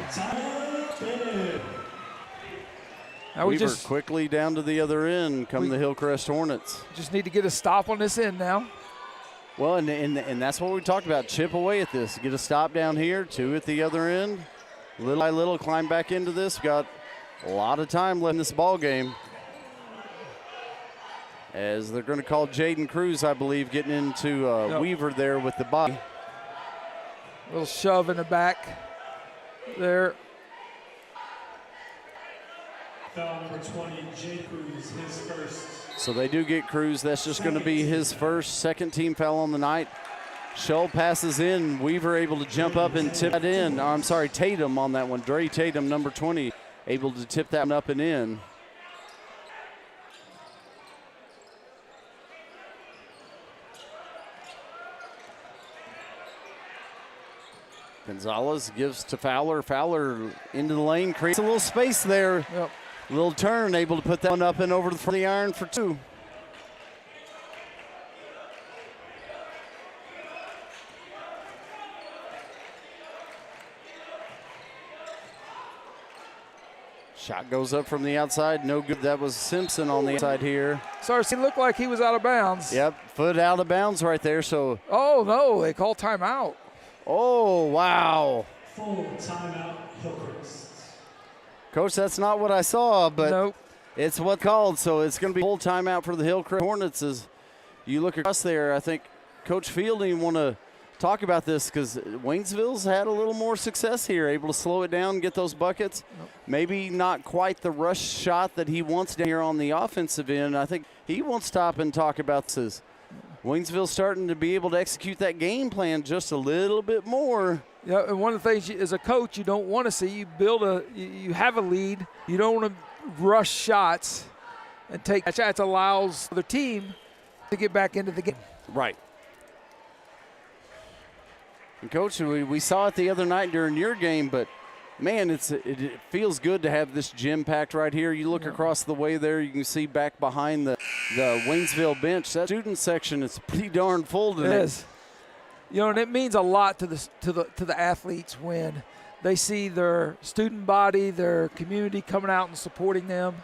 Now Weaver quickly down to the other end come the Hillcrest Hornets. Just need to get a stop on this end now. Well, and that's what we talked about. Chip away at this. Get a stop down here, 2 at the other end. Little by little, climb back into this. Got a lot of time left in this ball game. As they're going to call Jaden Cruz, I believe, getting into Weaver there with the body. A little shove in the back there. Foul number 20, Jay Cruz, his first. So they do get Cruz. That's just going to be his first second team foul on the night. Scholl passes in. Weaver able to jump up and tip that in. I'm sorry, Tatum on that one. Dre Tatum, number 20, able to tip that one up and in. Gonzalez gives to Fowler. Fowler into the lane, creates a little space there. Yep. Little turn, able to put that one up and over for the iron for 2. Shot goes up from the outside, no good. That was Simpson on the outside here. Sorry, it looked like he was out of bounds. Yep, foot out of bounds right there. So. Oh no, they call timeout. Oh wow. Full timeout, Hillcrest. Coach, that's not what I saw, but nope. It's what called. So it's going to be full timeout for the Hillcrest Hornets. As you look across there, I think Coach Fielding want to talk about this because Waynesville's had a little more success here, able to slow it down, get those buckets. Nope. Maybe not quite the rush shot that he wants down here on the offensive end. I think he won't stop and talk about this. Waynesville's starting to be able to execute that game plan just a little bit more. Yeah, and one of the things as a coach you don't want to see, you have a lead, you don't want to rush shots and take shots, allows the team to get back into the game. Right. And Coach, we saw it the other night during your game, but man, it feels good to have this gym packed right here. You look across the way there, you can see back behind the Waynesville bench. That student section is pretty darn full today. It is. You know, and it means a lot to the athletes when they see their student body, their community coming out and supporting them.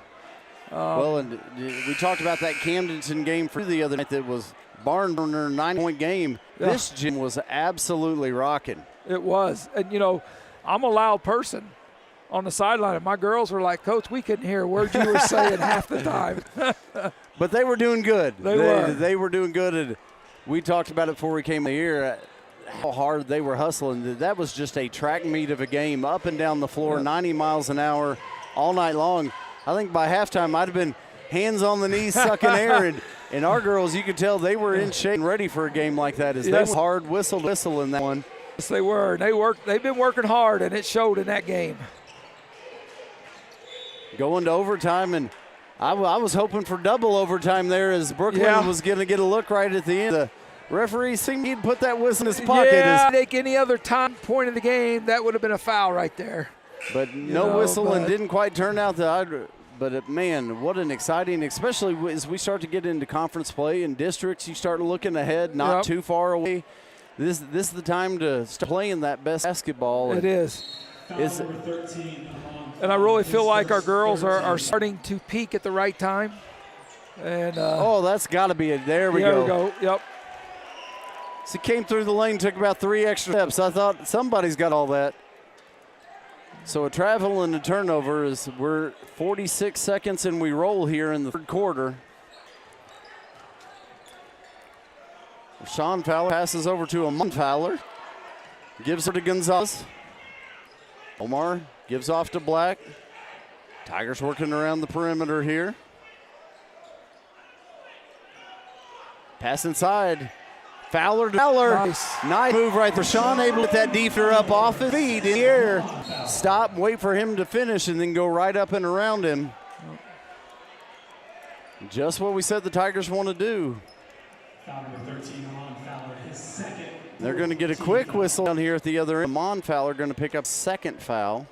Well, and we talked about that Camdenton game for the other night that was barn burner 9-point game. Yeah. This gym was absolutely rocking. It was. And, you know, I'm a loud person on the sideline, and my girls were like, Coach, we couldn't hear a word you were saying half the time. But they were doing good. They were doing good. And we talked about it before we came here, how hard they were hustling. That was just a track meet of a game, up and down the floor, 90 miles an hour all night long. I think by halftime I'd have been hands on the knees sucking air. And our girls, you could tell they were in shape and ready for a game like that. They were hard whistle in that one. Yes, they were. They've been working hard, and it showed in that game. Going to overtime, and I was hoping for double overtime there as Brooklyn was going to get a look right at the end. The referee seemed he'd put that whistle in his pocket. Yeah, I think any other point of the game, that would have been a foul right there. But no whistle and didn't quite turn out the – but, man, what an exciting – especially as we start to get into conference play and districts, you start looking ahead, not too far away. This is the time to start playing that best basketball. It is. And I really feel like our girls are starting to peak at the right time. And that's got to be it. There we go. There we go. Yep. So came through the lane, took about 3 extra steps. I thought somebody's got all that. So a travel and a turnover is we're 46 seconds and we roll here in the third quarter. Sean Fowler passes over to Amon Fowler. Gives her to Gonzalez. Omar gives off to Black. Tigers working around the perimeter here. Pass inside. Fowler to Fowler. Nice move right there. Sean able to get that defender up off his feet in the air. Stop, wait for him to finish, and then go right up and around him. Just what we said the Tigers want to do. Foul number 13 on Fowler, his second. They're going to get a quick whistle down here at the other end. Amon Fowler going to pick up second foul.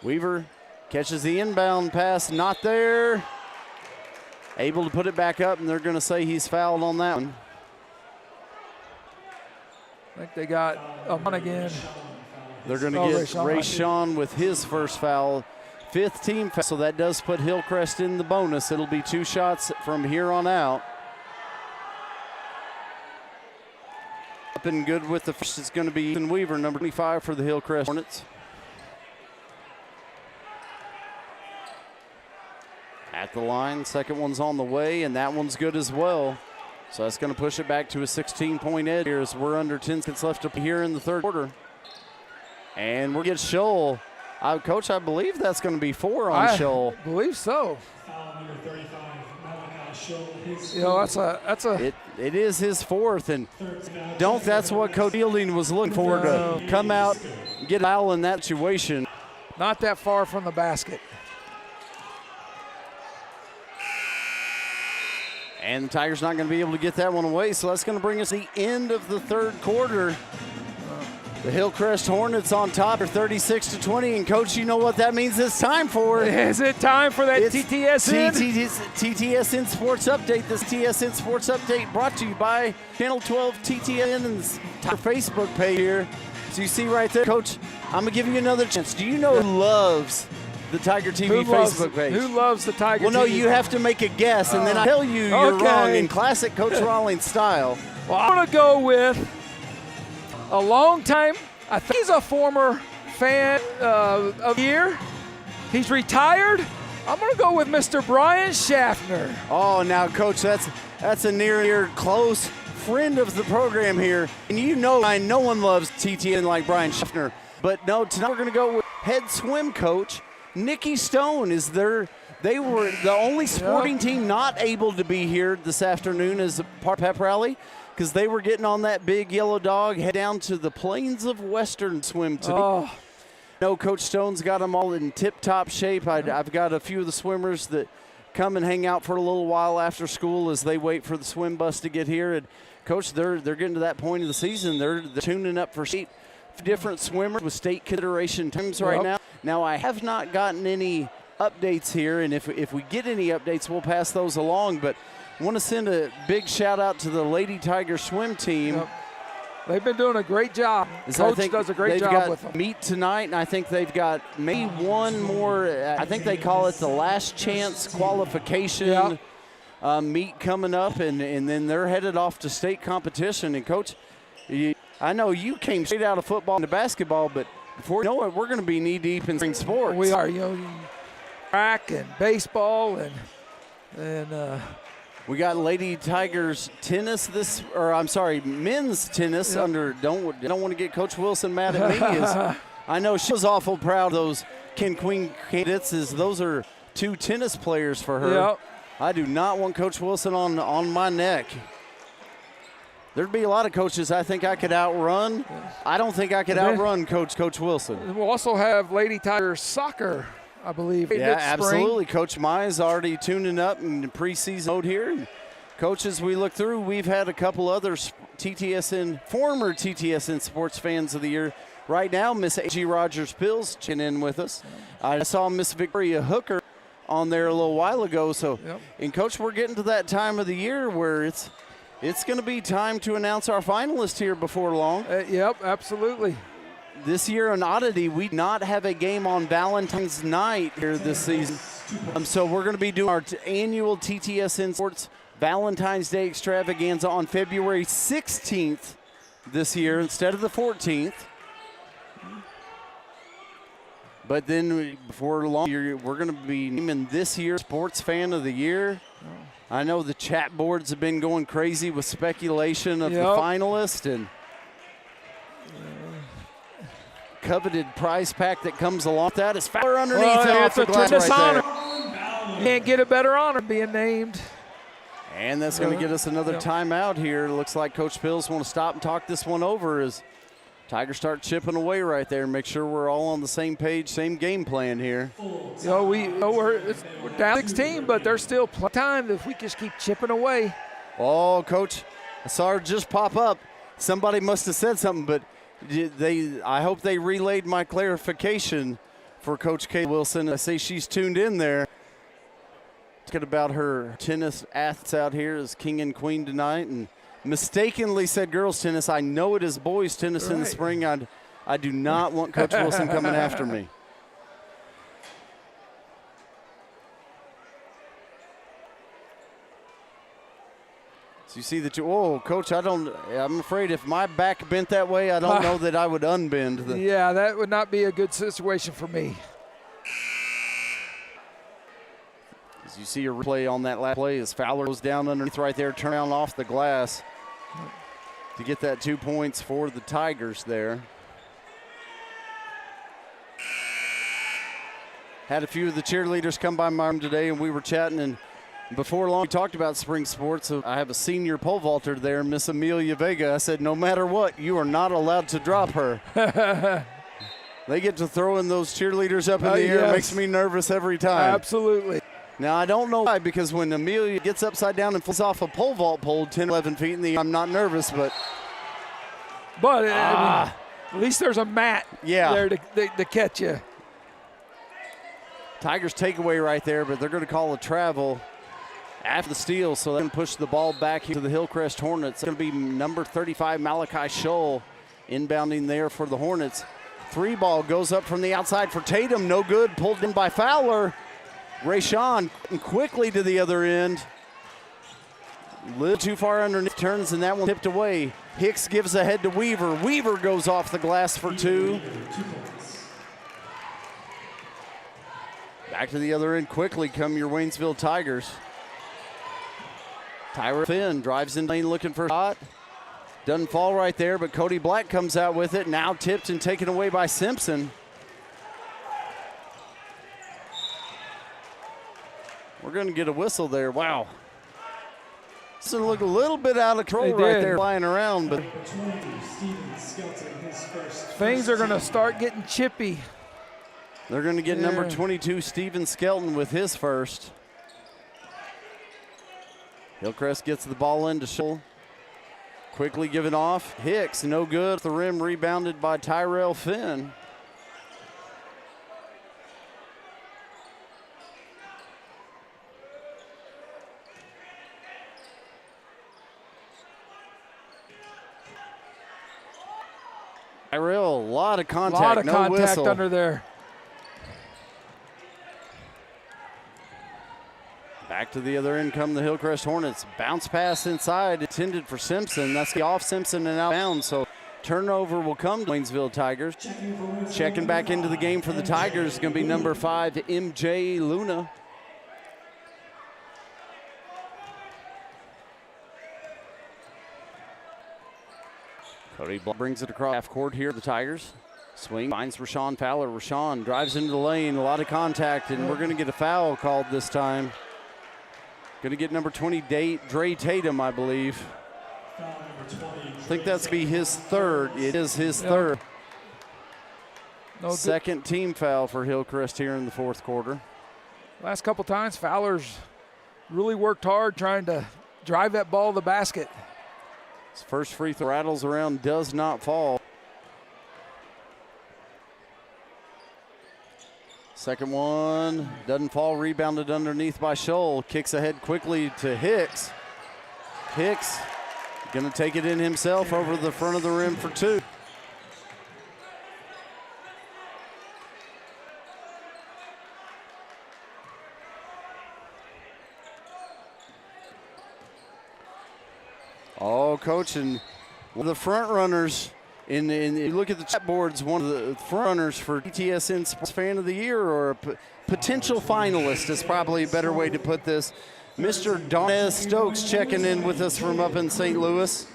Weaver catches the inbound pass, not there. Able to put it back up, and they're going to say he's fouled on that one. I think they got Amon again. They're going to get Ray Sean with his first foul. 5th team foul, so that does put Hillcrest in the bonus. It'll be 2 shots from here on out. Up and good with the first. It's going to be Ethan Weaver, number 25 for the Hillcrest Hornets. At the line, second one's on the way, and that one's good as well. So that's going to push it back to a 16-point edge here as we're under 10 seconds left to here in the third quarter. And we'll get Scholl. Coach, I believe that's going to be 4 on Scholl. I believe so. Foul number 35, Malachi Scholl. You know, that's a. It is his 4th, and that's what Coach Fielding was looking for, to come out, get a foul in that situation. Not that far from the basket. And the Tigers not going to be able to get that one away, so that's going to bring us to the end of the third quarter. The Hillcrest Hornets on top are 36-20, and Coach, you know what that means it's time for? Is it time for that TTSN? TTSN Sports Update. This TSN Sports Update brought to you by Channel 12 TTSN's Facebook page here. So you see right there, Coach, I'm going to give you another chance. Do you know who loves the Tiger TV Facebook page? Who loves the Tiger TV? Well, no, you have to make a guess, and then I tell you you're wrong in classic Coach Rawlings style. Well, I'm going to go with a long time. I think he's a former fan of the year. He's retired. I'm going to go with Mr. Brian Schaffner. Oh, now, Coach, that's a near close friend of the program here. And you know no one loves TTN like Brian Schaffner. But no, tonight we're going to go with head swim coach Nikki Stone. They were the only sporting team not able to be here this afternoon as a part of pep rally, because they were getting on that big yellow dog, head down to the Plains of Western swim today. Oh. No, Coach Stone's got them all in tip-top shape. I've got a few of the swimmers that come and hang out for a little while after school as they wait for the swim bus to get here. And, Coach, they're getting to that point of the season. They're tuning up for 8 different swimmers with state consideration times right now. Now, I have not gotten any updates here, and if we get any updates, we'll pass those along. But I want to send a big shout-out to the Lady Tiger swim team. Yep. They've been doing a great job. Coach does a great job with them. Meet tonight, and I think they've got maybe one more. I think they call it the last chance qualification meet coming up, and then they're headed off to state competition. And, Coach, I know you came straight out of football into basketball, but before you know it, we're going to be knee-deep in spring sports. We are. Track and baseball and we got Lady Tigers tennis men's tennis under. Don't want to get Coach Wilson mad at me. I know she was awful proud of those Ken Queen candidates, as those are 2 tennis players for her. Yep. I do not want Coach Wilson on my neck. There'd be a lot of coaches I think I could outrun. I don't think I could outrun Coach Wilson. We'll also have Lady Tigers soccer, I believe. Yeah, absolutely. Coach Mize already tuning up in the preseason mode here. And Coach, as we look through, we've had a couple other former TTSN Sports Fans of the Year. Right now, Miss A.G. Rogers-Pills chin in with us. I saw Miss Victoria Hooker on there a little while ago. So, and Coach, we're getting to that time of the year where it's going to be time to announce our finalists here before long. Yep, absolutely. This year, an oddity, we not have a game on Valentine's night here this season. So we're going to be doing our annual TTSN Sports Valentine's Day extravaganza on February 16th this year instead of the 14th. But then before long, we're going to be naming this year's Sports Fan of the Year. I know the chat boards have been going crazy with speculation of the finalists and coveted prize pack that comes along with that is Fowler underneath. It's a tremendous honor. Can't get a better honor being named. And that's going to get us another timeout here. Looks like Coach Pills want to stop and talk this one over as Tigers start chipping away right there. Make sure we're all on the same page, same game plan here. We're down 16, but there's still plenty of time if we just keep chipping away. Oh, Coach, I saw her just pop up. Somebody must have said something, but I hope they relayed my clarification for Coach Kay Wilson. I say she's tuned in there. Talking about her tennis athletes out here as king and queen tonight, and mistakenly said girls tennis. I know it is boys tennis in the spring. I do not want Coach Wilson coming after me. So you see that Coach, I'm afraid if my back bent that way, I don't know that I would unbend. Yeah, that would not be a good situation for me. As you see a replay on that last play as Fowler goes down underneath right there, turn around off the glass to get that 2 points for the Tigers there. Had a few of the cheerleaders come by my room today, and we were chatting, and before long we talked about spring sports. I have a senior pole vaulter there, Miss Amelia Vega. I said, no matter what, you are not allowed to drop her. They get to throwing those cheerleaders up in the air. It makes me nervous every time. Absolutely. Now, I don't know why, because when Amelia gets upside down and falls off a pole vault pole 10, 11 feet in the air, I'm not nervous, but. But I mean, at least there's a mat there to catch you. Tigers takeaway right there, but they're going to call a travel after the steal, so they're going to push the ball back here to the Hillcrest Hornets. It's going to be number 35, Malachi Scholl, inbounding there for the Hornets. 3 ball goes up from the outside for Tatum. No good. Pulled in by Fowler. Rayshawn quickly to the other end. A little too far underneath, turns, and that one tipped away. Hicks gives ahead to Weaver. Weaver goes off the glass for 2. Back to the other end quickly come your Waynesville Tigers. Tyra Finn drives in lane looking for a shot. Doesn't fall right there, but Cody Black comes out with it. Now tipped and taken away by Simpson. We're going to get a whistle there. Wow. This will look a little bit out of control right there flying around. But things are going to start getting chippy. They're going to get number 22, Steven Skelton, with his first. Hillcrest gets the ball into Scholl. Quickly given off. Hicks, no good. The rim rebounded by Tyrell Finn. Tyrell, a lot of contact. A lot of no contact whistle. under there. Back to the other end come the Hillcrest Hornets. Bounce pass inside, intended for Simpson. That's the off Simpson and out of bounds. So turnover will come to Waynesville Tigers. Checking back into the game for the Tigers is going to be number 5, MJ Luna. Cody brings it across half court here, the Tigers. Swing, finds Rashawn Fowler. Rashawn drives into the lane, a lot of contact, and we're going to get a foul called this time. Going to get number 20, Dre Tatum, I believe. I think that's going to be his third. It is his third. Second team foul for Hillcrest here in the fourth quarter. Last couple times, Fowler's really worked hard trying to drive that ball to the basket. His first free throw rattles around, does not fall. Second one doesn't fall, rebounded underneath by Scholl. Kicks ahead quickly to Hicks. Hicks gonna take it in himself over the front of the rim for 2. Oh, Coach, and one of the front runners in you look at the chat boards, one of the front runners for TTSN Sports Fan of the Year, or a potential finalist is probably a better way to put this. Mr. Donez Stokes checking in with us from up in St. Louis.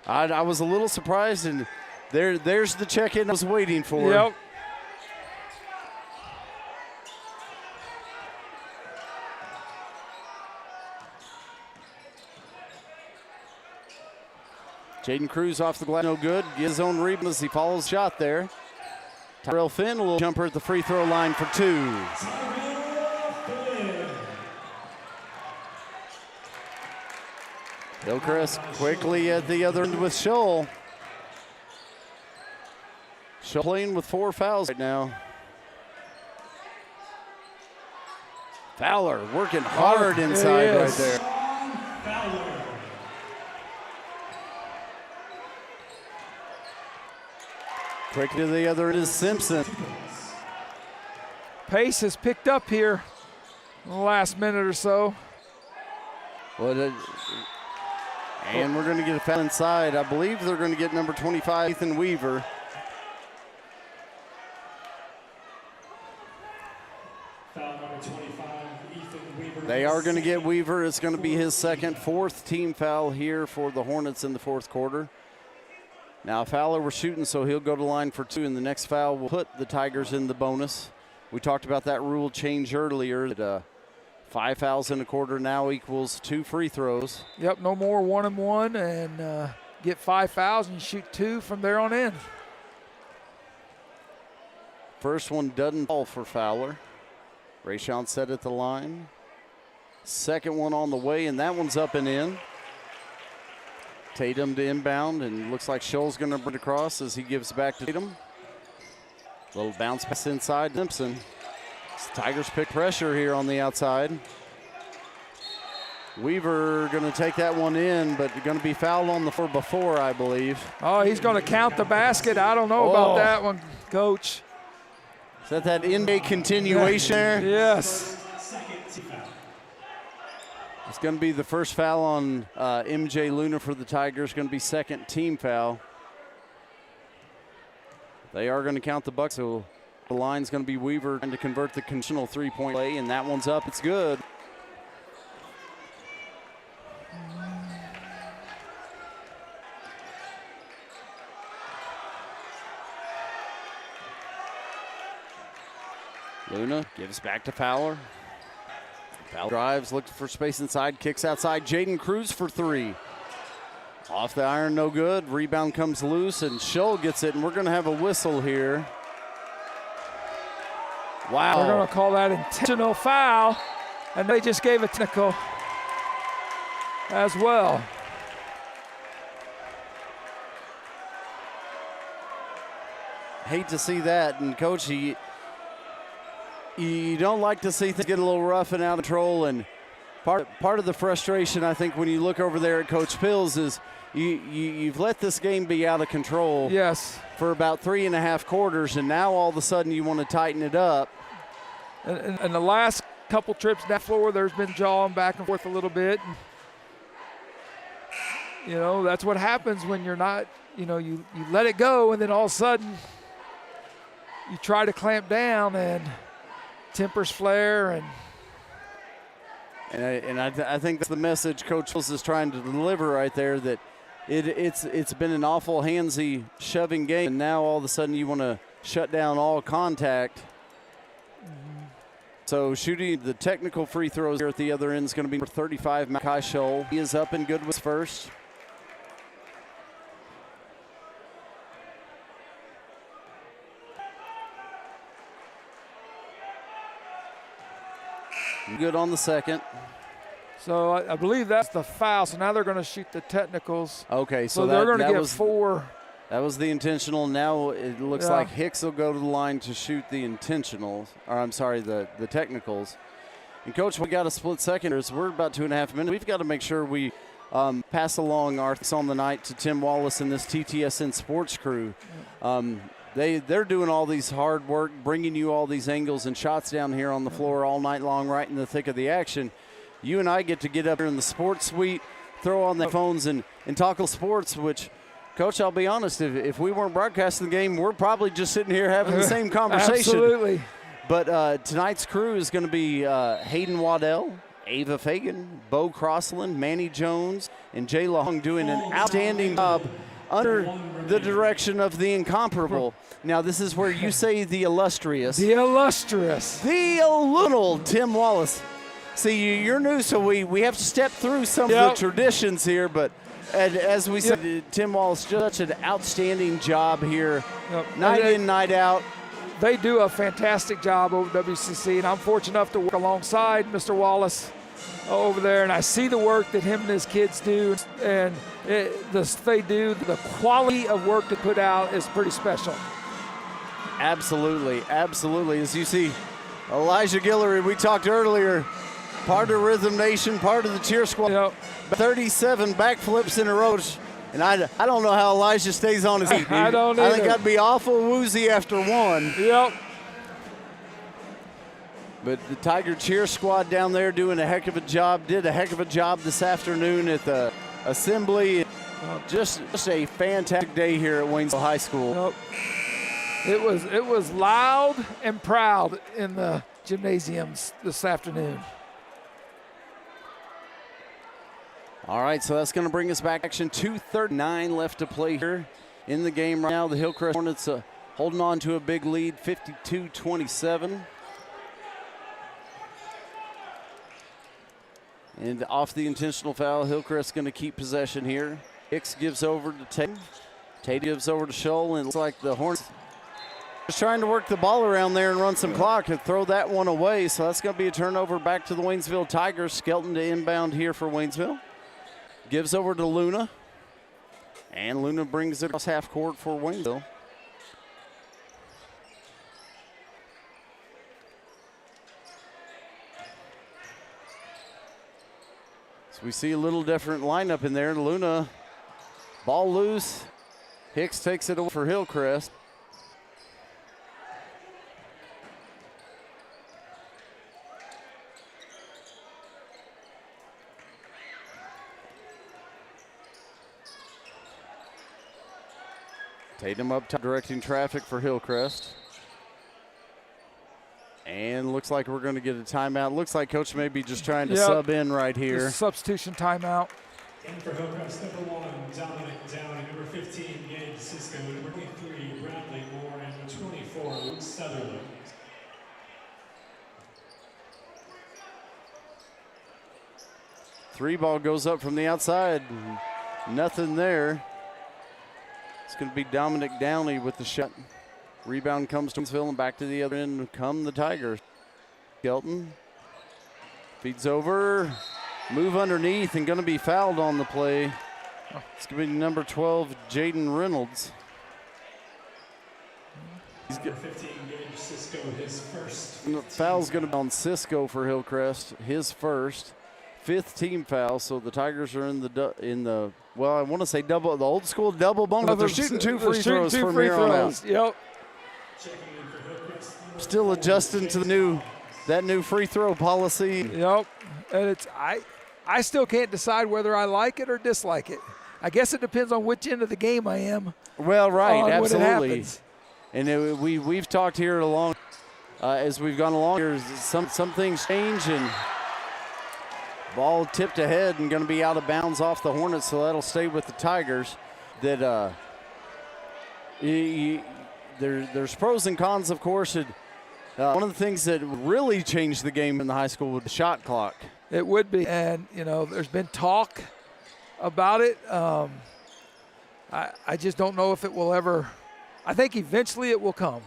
I was a little surprised, and there's the check-in I was waiting for. Yep. Jaden Cruz off the glass, no good. Gets his own rebound as he follows shot there. Tyrell Finn, a little jumper at the free throw line for 2. Hillcrest quickly at the other end with Scholl. Scholl playing with 4 fouls right now. Fowler working hard inside right there. Quick to the other end is Simpson. Pace has picked up here in the last minute or so. And we're going to get a foul inside. I believe they're going to get number 25, Ethan Weaver. Foul number 25, Ethan Weaver. They are going to get Weaver. It's going to be his second, 4th team foul here for the Hornets in the fourth quarter. Now Fowler we're shooting, so he'll go to line for 2, and the next foul will put the Tigers in the bonus. We talked about that rule change earlier, that 5 fouls in a quarter now equals 2 free throws. Yep, no more 1-and-1, and get 5 fouls and shoot 2 from there on in. First one doesn't fall for Fowler. Rayshon set at the line. Second one on the way, and that one's up and in. Tatum to inbound, and looks like Scholl's going to bring it across as he gives back to Tatum. Little bounce pass inside Simpson. Tigers pick pressure here on the outside. Weaver going to take that one in, but going to be fouled on the floor before, I believe. Oh, he's going to count the basket. I don't know about that one, Coach. Is that NBA continuation there? Yes. It's going to be the first foul on MJ Luna for the Tigers. Going to be second team foul. They are going to count the buck, so the line's going to be Weaver trying to convert the conditional three-point play, and that one's up. It's good. Luna gives back to Fowler. Fowler drives, looks for space inside, kicks outside. Jaden Cruz for three. Off the iron, no good. Rebound comes loose, and Scholl gets it, and we're going to have a whistle here. Wow. We're going to call that intentional foul, and they just gave a technical as well. Hate to see that, and Coach, you don't like to see things get a little rough and out of control, and part of the frustration, I think, when you look over there at Coach Pills is you've let this game be out of control for about 3.5 quarters, and now all of a sudden you want to tighten it up. And the last couple trips down the floor, there's been jawing back and forth a little bit. You know, that's what happens when you're not, you know, you let it go, and then all of a sudden you try to clamp down and tempers flare. And I think that's the message Coach Pills is trying to deliver right there, that it's been an awful handsy shoving game, and now all of a sudden you want to shut down all contact. So shooting the technical free throws here at the other end is going to be number 35, Makai Scholl. He is up and good with first. Good on the second. So I believe that's the foul. So now they're going to shoot the technicals. Okay, so they're going to get 4. That was the intentional. Now it looks like Hicks will go to the line to shoot the intentionals, or I'm sorry, the technicals. And Coach, we got a split second. So we're about 2.5 minutes. We've got to make sure we pass along our thanks on the night to Tim Wallace and this TTSN sports crew. They're doing all these hard work, bringing you all these angles and shots down here on the floor all night long, right in the thick of the action. You and I get to get up here in the sports suite, throw on the phones and talk sports, which, Coach, I'll be honest, if we weren't broadcasting the game, we're probably just sitting here having the same conversation. Absolutely. But tonight's crew is going to be Hayden Waddell, Ava Fagan, Bo Crossland, Manny Jones, and Jay Long doing an outstanding job under the direction of the incomparable. Now, this is where you say the illustrious. The illustrious. The illuminal Tim Wallace. See, you're new, so we have to step through some of the traditions here, but as we said, Tim Wallace, such an outstanding job here, night in, night out. They do a fantastic job over WCC, and I'm fortunate enough to work alongside Mr. Wallace over there, and I see the work that him and his kids do, and the quality of work to put out is pretty special. Absolutely, absolutely. As you see, Elijah Guillory, we talked earlier, part of Rhythm Nation, part of the cheer squad, 37 backflips in a row. And I don't know how Elijah stays on his feet. I don't either. I think I'd be awful woozy after one. Yep. But the Tiger cheer squad down there doing a heck of a job, did a heck of a job this afternoon at the assembly. Just a fantastic day here at Waynesville High School. Yep. It was loud and proud in the gymnasiums this afternoon. All right, so that's going to bring us back. Action 2:39 left to play here in the game right now. The Hillcrest Hornets holding on to a big lead, 52-27. And off the intentional foul, Hillcrest going to keep possession here. Hicks gives over to Tate. Tate gives over to Scholl, and it looks like the Hornets Just trying to work the ball around there and run some clock and throw that one away. So that's going to be a turnover back to the Waynesville Tigers. Skelton to inbound here for Waynesville. Gives over to Luna. And Luna brings it across half court for Waynesville. So we see a little different lineup in there. Luna, ball loose. Hicks takes it over for Hillcrest. Tatum up top directing traffic for Hillcrest. And looks like we're going to get a timeout. Looks like Coach may be just trying to sub in right here. Just substitution timeout. And for Hillcrest, number 1, Dominic Downey, number 15, Gabe Cisco, number 23, Bradley Moore, and number 24, Luke Sutherland. Three ball goes up from the outside. Nothing there. It's going to be Dominic Downey with the shot. Rebound comes to Waynesville and back to the other end come the Tigers. Skelton feeds over, move underneath, and going to be fouled on the play. It's going to be number 12, Jaden Reynolds. Number 15, Gabe Cisco, his first. Foul's going to be on Cisco for Hillcrest, his first. 5th team foul, so the Tigers are in the well, I want to say double, the old school double bunk, but they're shooting 2 free throws from here on out. Yep. Still adjusting to that new free throw policy. Yep. And it's I still can't decide whether I like it or dislike it. I guess it depends on which end of the game I am. Well, right, absolutely. And we've talked here along as we've gone along here. Some things change and. Ball tipped ahead and going to be out of bounds off the Hornets, so that'll stay with the Tigers. That there's pros and cons, of course. One of the things that really changed the game in the high school was the shot clock. It would be, and there's been talk about it. I just don't know if it will ever. I think eventually it will come,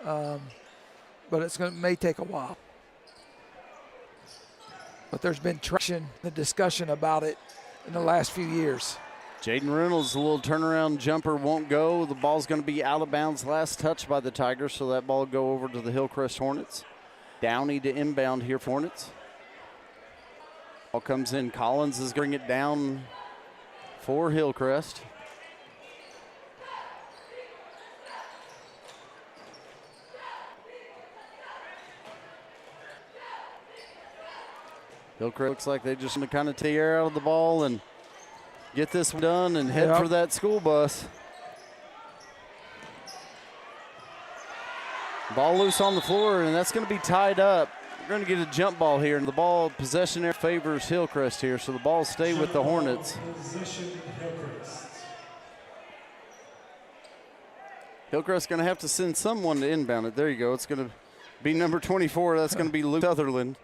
but may take a while. But there's been traction, the discussion about it in the last few years. Jaden Reynolds, a little turnaround jumper won't go. The ball's going to be out of bounds. Last touch by the Tigers, so that ball will go over to the Hillcrest Hornets. Downey to inbound here for Hornets. Ball comes in. Collins is going to bring it down for Hillcrest. Hillcrest looks like they just want to kind of take air out of the ball and get this done and head for that school bus. Ball loose on the floor, and that's going to be tied up. We're going to get a jump ball here, and the ball possession there favors Hillcrest here, so the ball stay with the Hornets. Hillcrest going to have to send someone to inbound it. There you go. It's going to be number 24. That's going to be Luke Sutherland.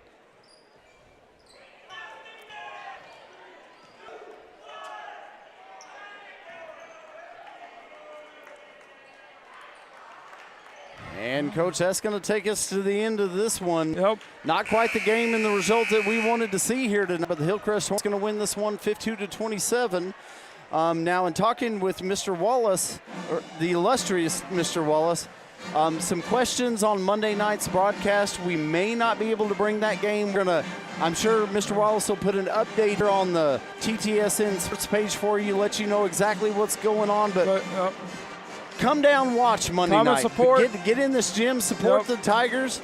And, Coach, that's going to take us to the end of this one. Yep. Not quite the game and the result that we wanted to see here tonight, but the Hillcrest Hornets going to win this one 52-27. Now, in talking with Mr. Wallace, or the illustrious Mr. Wallace, some questions on Monday night's broadcast. We may not be able to bring that game. I'm sure Mr. Wallace will put an update on the TTSN sports page for you, let you know exactly what's going on. But come down, watch Monday night. Support. Get in this gym, support the Tigers.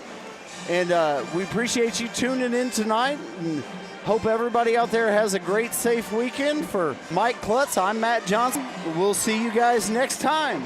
And we appreciate you tuning in tonight. And hope everybody out there has a great, safe weekend. For Mike Klutz, I'm Matt Johnson. We'll see you guys next time.